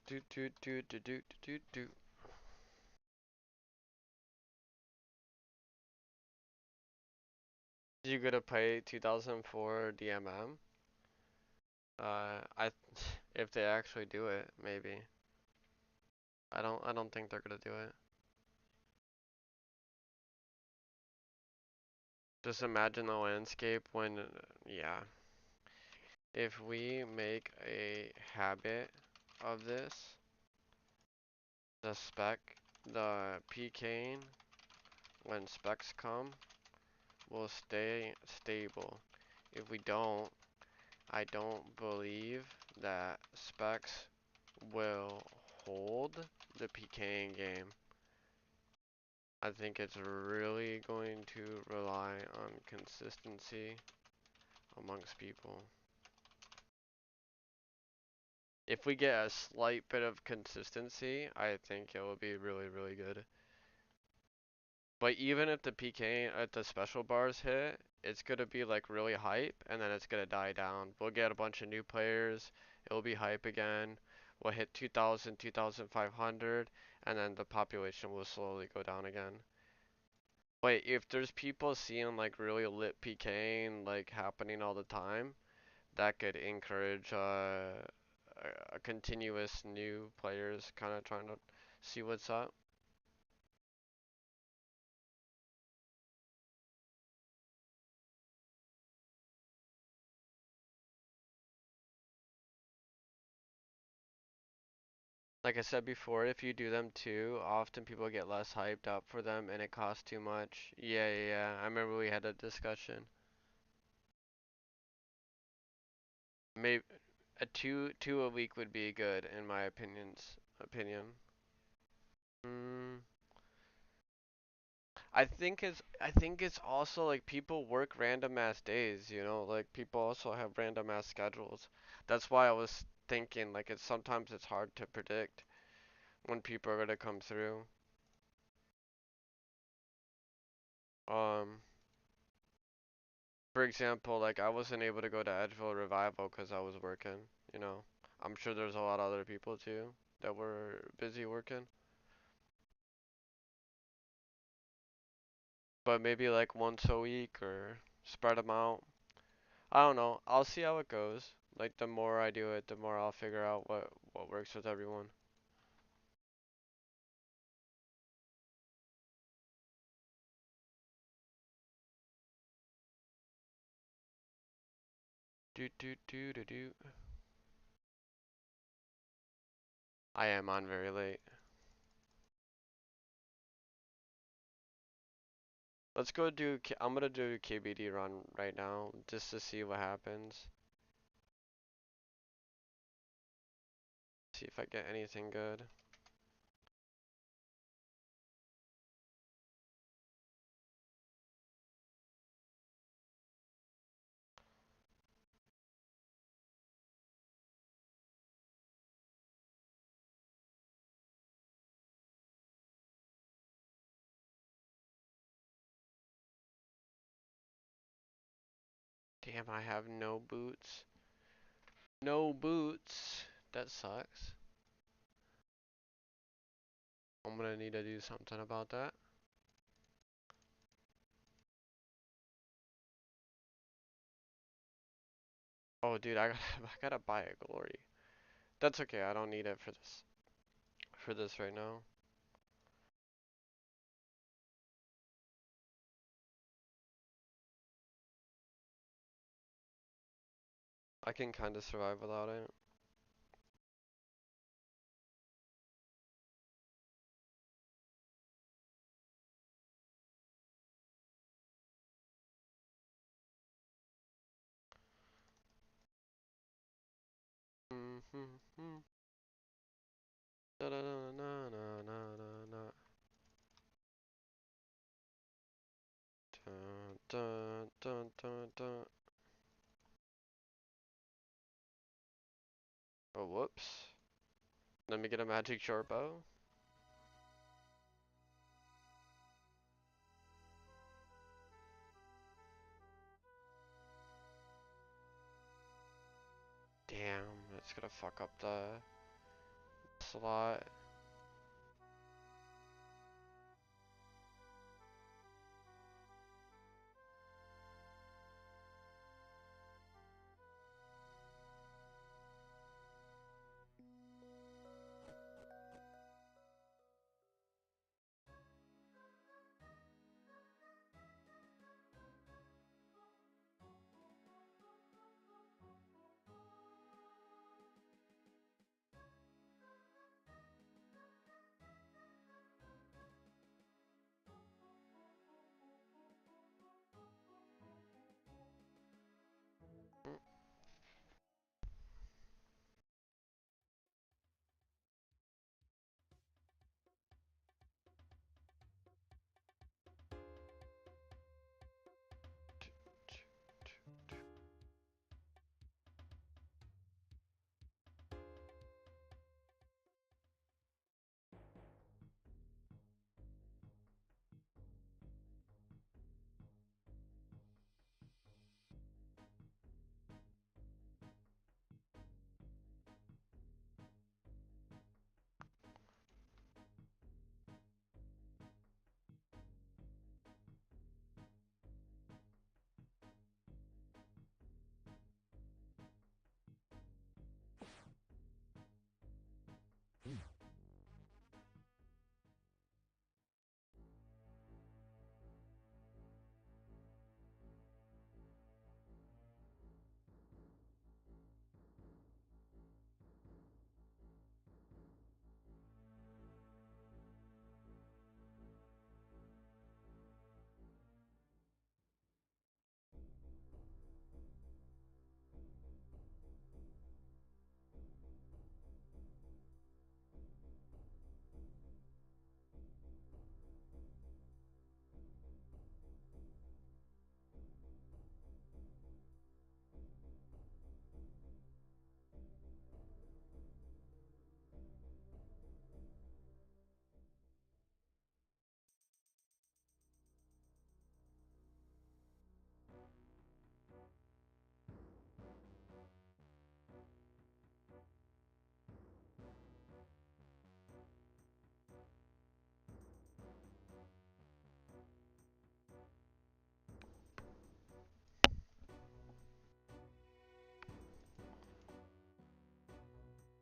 Do do do do do do do. You gonna play 2004 DMM? I if they actually do it, maybe. I don't think they're gonna do it. Just imagine the landscape when, yeah. If we make a habit of this, the spec, the PKing, when specs come, will stay stable. If we don't, I don't believe that specs will hold the PKing game. I think it's really going to rely on consistency amongst people. If we get a slight bit of consistency, I think it will be really, really good. But even if the PK at the special bars hit, it's gonna be like really hype, and then it's gonna die down. We'll get a bunch of new players, it will be hype again. We'll hit 2,000, 2,500, and then the population will slowly go down again. But if there's people seeing like really lit PKing like happening all the time, that could encourage a continuous new players kind of trying to see what's up. Like I said before, if you do them too often, people get less hyped up for them and it costs too much. Yeah, yeah, yeah. I remember we had a discussion. Maybe a two a week would be good in my opinion. Mm, I think it's also like people work random ass days, you know, like people also have random ass schedules. That's why I was thinking like it's hard to predict when people are gonna come through. Um, for example, like I wasn't able to go to Edgeville Revival because I was working, you know. I'm sure there's a lot of other people too that were busy working. But maybe like once a week or spread them out. I don't know. I'll see how it goes. Like the more I do it, the more I'll figure out what works with everyone. Do do do do do. I am on very late. Let's go do. I'm gonna do KBD run right now just to see what happens. See if I get anything good. Damn, I have no boots. No boots. That sucks. I'm gonna need to do something about that. Oh, dude, I gotta buy a glory. That's okay. I don't need it for this. For this right now. I can kind of survive without it. Da da da na na na na na. Dun dun dun dun dun. Oh, whoops. Let me get a magic short bow. Damn, it's gonna fuck up the slot.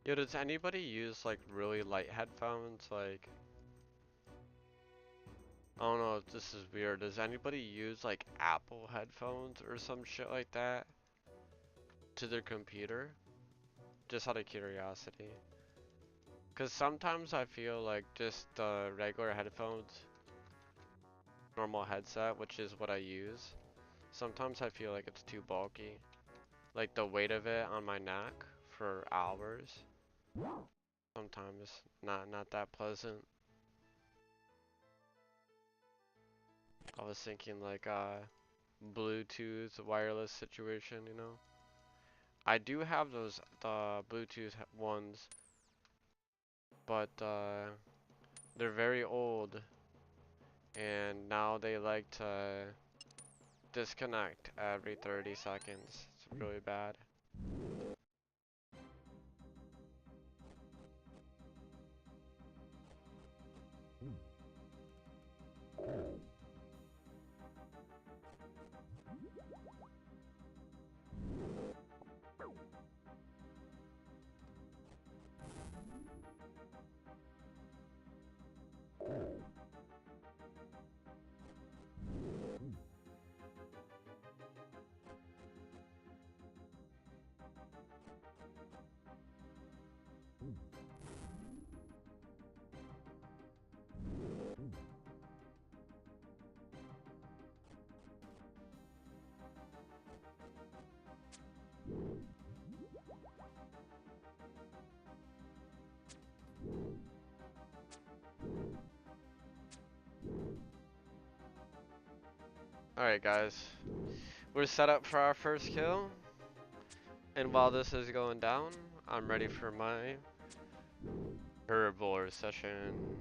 Yo, does anybody use like really light headphones? Like, I don't know if this is weird. Does anybody use like Apple headphones or some shit like that to their computer? Just out of curiosity. Cause sometimes I feel like just regular headphones normal headset, which is what I use, sometimes I feel like it's too bulky. Like the weight of it on my neck for hours, sometimes not that pleasant. I was thinking like Bluetooth wireless situation, you know. I do have those the Bluetooth ones, but they're very old, and now they like to disconnect every 30 seconds. It's really bad. Alright guys, we're set up for our first kill, and while this is going down, I'm ready for my herbivore session.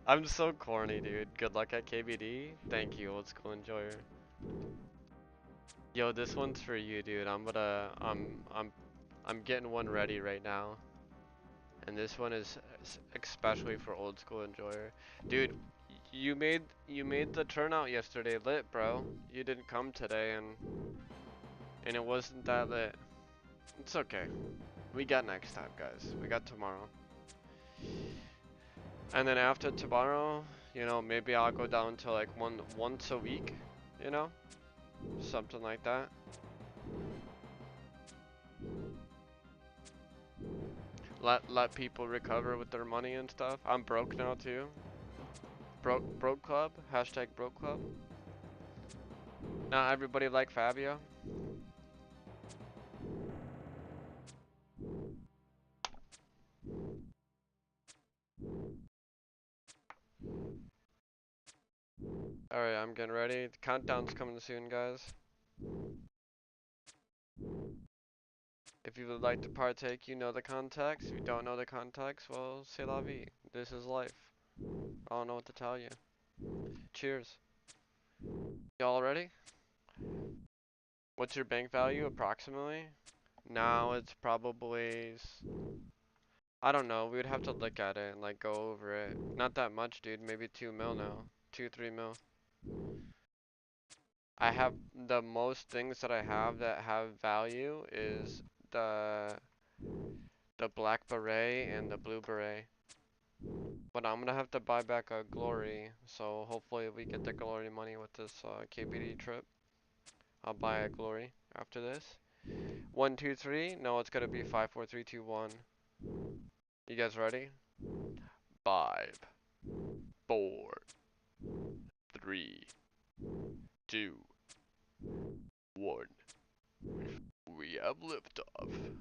I'm so corny, dude. Good luck at KBD. Thank you, old school enjoyer. Yo, this one's for you, dude. I'm getting one ready right now, and this one is especially for old school enjoyer, dude. You made the turnout yesterday lit, bro. You didn't come today, and it wasn't that lit. It's okay. We got next time, guys. We got tomorrow. And then after tomorrow, you know, maybe I'll go down to like once a week, you know? Something like that. Let people recover with their money and stuff. I'm broke now too. Broke club. Hashtag broke club. Not everybody like Fabio. Alright, I'm getting ready. The countdown's coming soon, guys. If you would like to partake, you know the context. If you don't know the context, well, c'est la vie. This is life. I don't know what to tell you. Cheers. Y'all ready? What's your bank value approximately? Now it's probably, I don't know, we would have to look at it and like go over it. Not that much, dude, maybe 2 mil now. 2, 3 mil. I have the most things that I have that have value is the the black beret and the blue beret. But I'm gonna have to buy back a glory, so hopefully we get the glory money with this KBD trip. I'll buy a glory after this. 1, 2, 3. No, it's gonna be 5, 4, 3, 2, 1. You guys ready? 5, 4, 3, 2, 1. We have liftoff.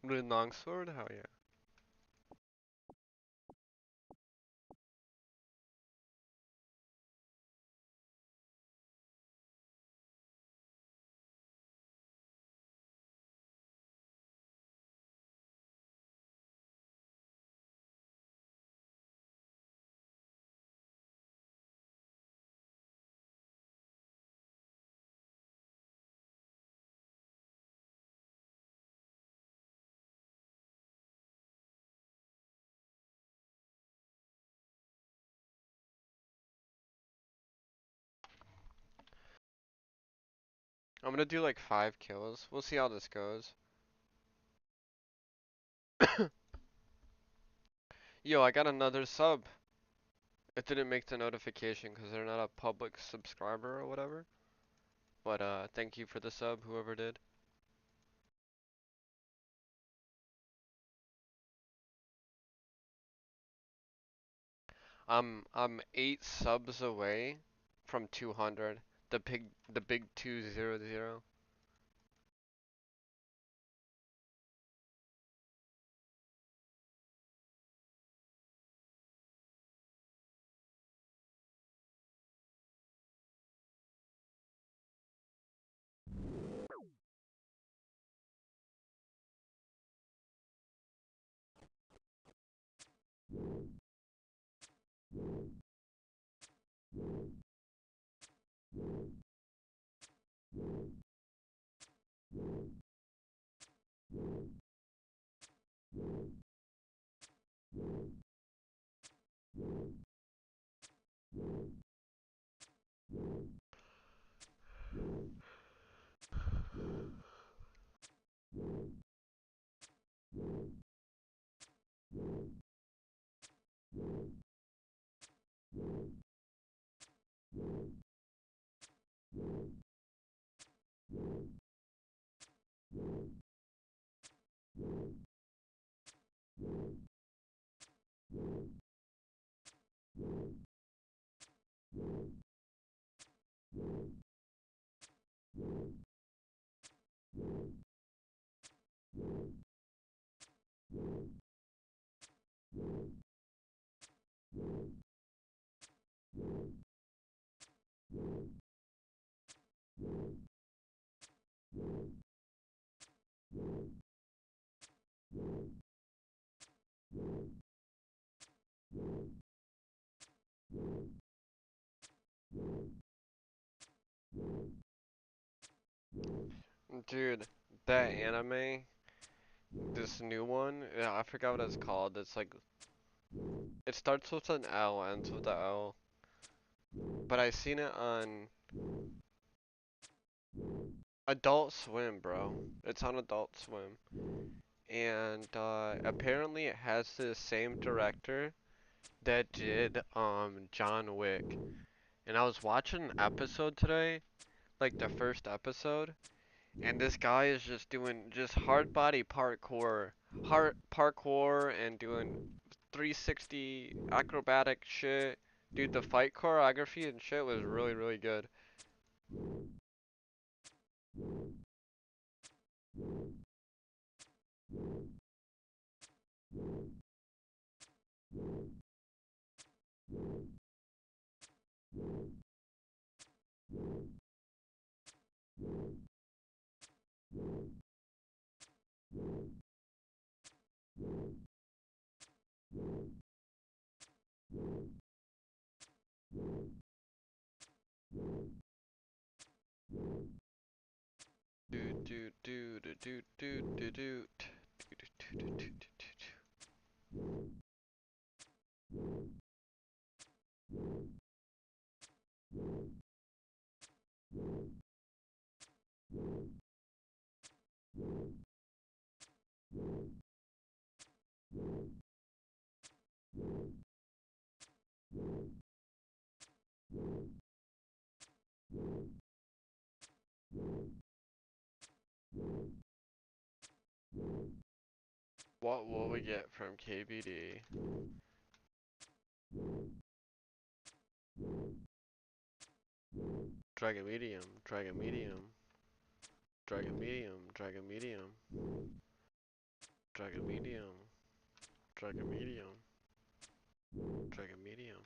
With longsword? Hell yeah. I'm gonna do like 5 kills. We'll see how this goes. Yo, I got another sub. It didn't make the notification because they're not a public subscriber or whatever. But thank you for the sub, whoever did. I'm 8 subs away from 200. The big 200. Dude, that anime, this new one, yeah, I forgot what it's called. It's like, it starts with an L, ends with a L. But I seen it on Adult Swim, bro. It's on Adult Swim. And apparently it has the same director that did John Wick. And I was watching an episode today, like the first episode, and this guy is just doing just hard body hard parkour and doing 360 acrobatic shit. Dude, the fight choreography and shit was really, really good. Do do do do do do do do. What will we get from KBD? Dragon medium, dragon medium, dragon medium, dragon medium, dragon medium, dragon medium, dragon medium.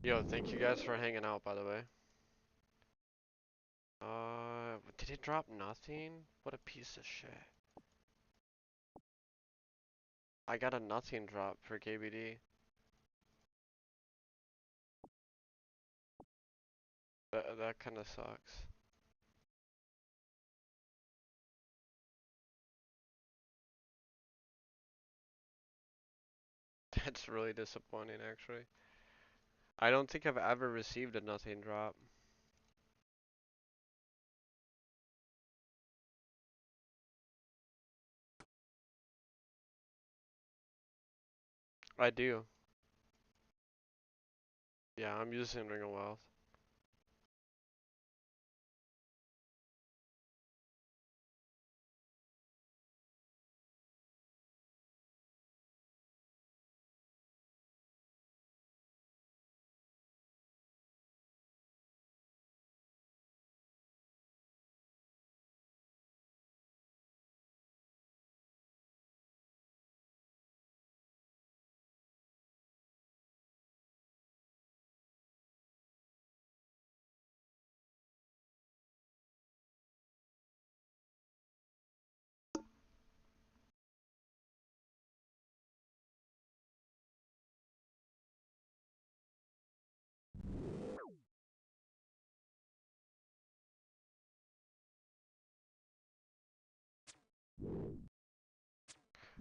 Yo, thank you guys for hanging out, by the way. Did it drop nothing? What a piece of shit. I got a nothing drop for KBD. That kind of sucks. That's really disappointing, actually. I don't think I've ever received a nothing drop. I do. Yeah, I'm using Ring of Wealth.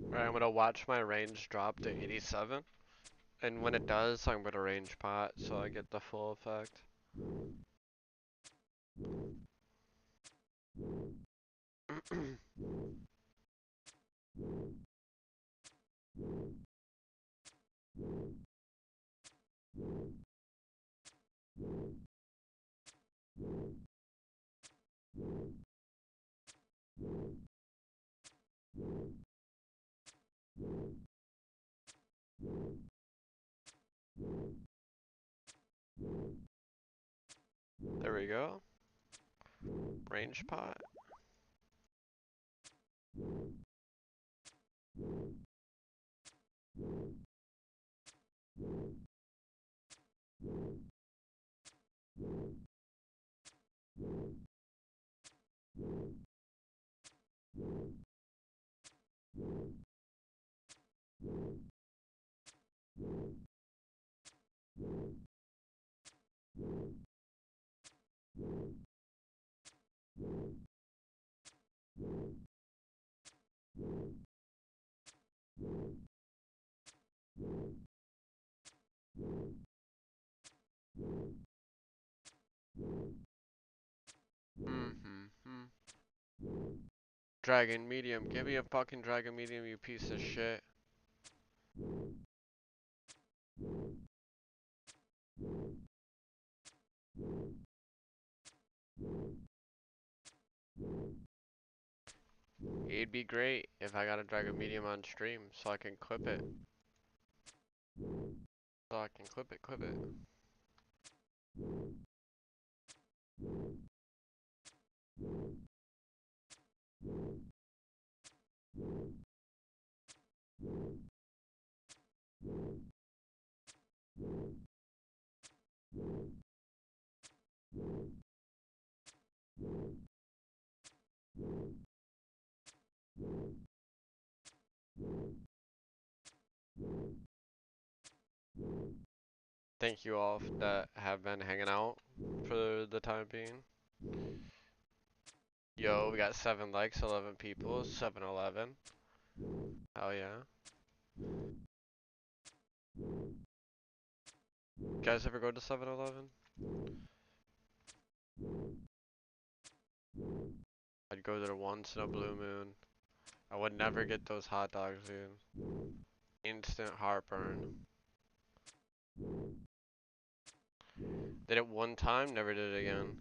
Alright, I'm gonna watch my range drop to 87. And when it does, I'm gonna range pot so I get the full effect. There we go. Range pot. Mm-hmm. Dragon medium. Give me a fucking dragon medium, you piece of shit. It'd be great if I got a dragon medium on stream so I can clip it. So I can clip it. Thank you all that have been hanging out for the time being. Yo, we got 7 likes, 11 people, 7-Eleven. Hell yeah. You guys ever go to 7-Eleven? I'd go there once in a blue moon. I would never get those hot dogs, dude. Instant heartburn. Did it one time, never did it again.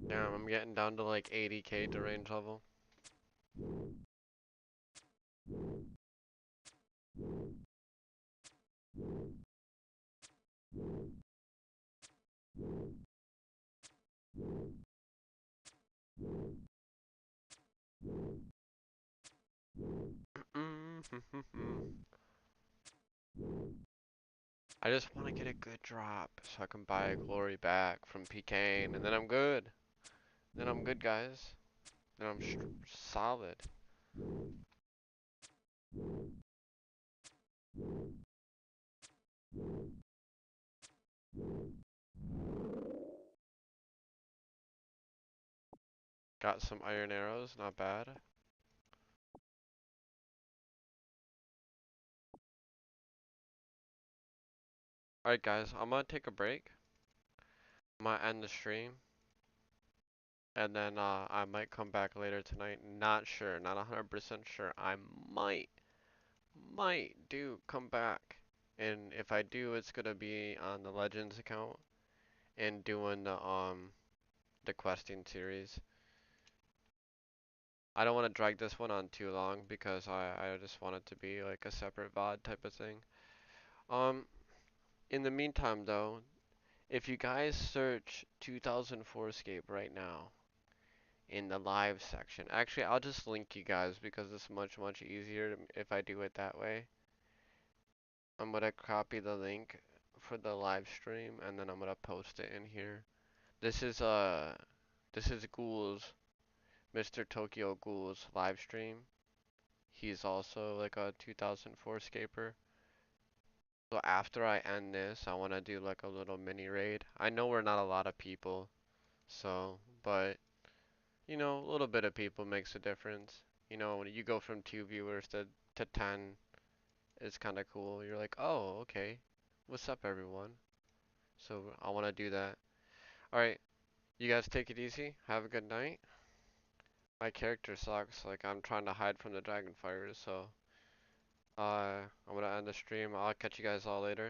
Damn, I'm getting down to like 80k to range level. I just want to get a good drop so I can buy a glory back from PKing, and then I'm good. Then I'm good, guys. Then I'm solid. Got some iron arrows, not bad. Alright, guys, I'm gonna take a break. I'm gonna end the stream. And then I might come back later tonight. Not sure, not 100% sure. I might do come back. And if I do, it's gonna be on the Legends account and doing the questing series. I don't want to drag this one on too long because I just want it to be like a separate VOD type of thing. Um, in the meantime though, if you guys search 2004 Escape right now in the live section, actually I'll just link you guys because it's much easier if I do it that way. I'm gonna copy the link for the live stream and then I'm gonna post it in here. This is Ghoul's, Mr. Tokyo Ghoul's live stream. He's also like a 2004 scaper. So after I end this, I want to do like a little mini raid. I know we're not a lot of people, so, but you know, a little bit of people makes a difference. You know, when you go from 2 viewers to 10, it's kind of cool. You're like, oh, okay. What's up, everyone? So I want to do that. All right, you guys take it easy. Have a good night. My character sucks. Like I'm trying to hide from the dragonfires, so I'm gonna end the stream. I'll catch you guys all later.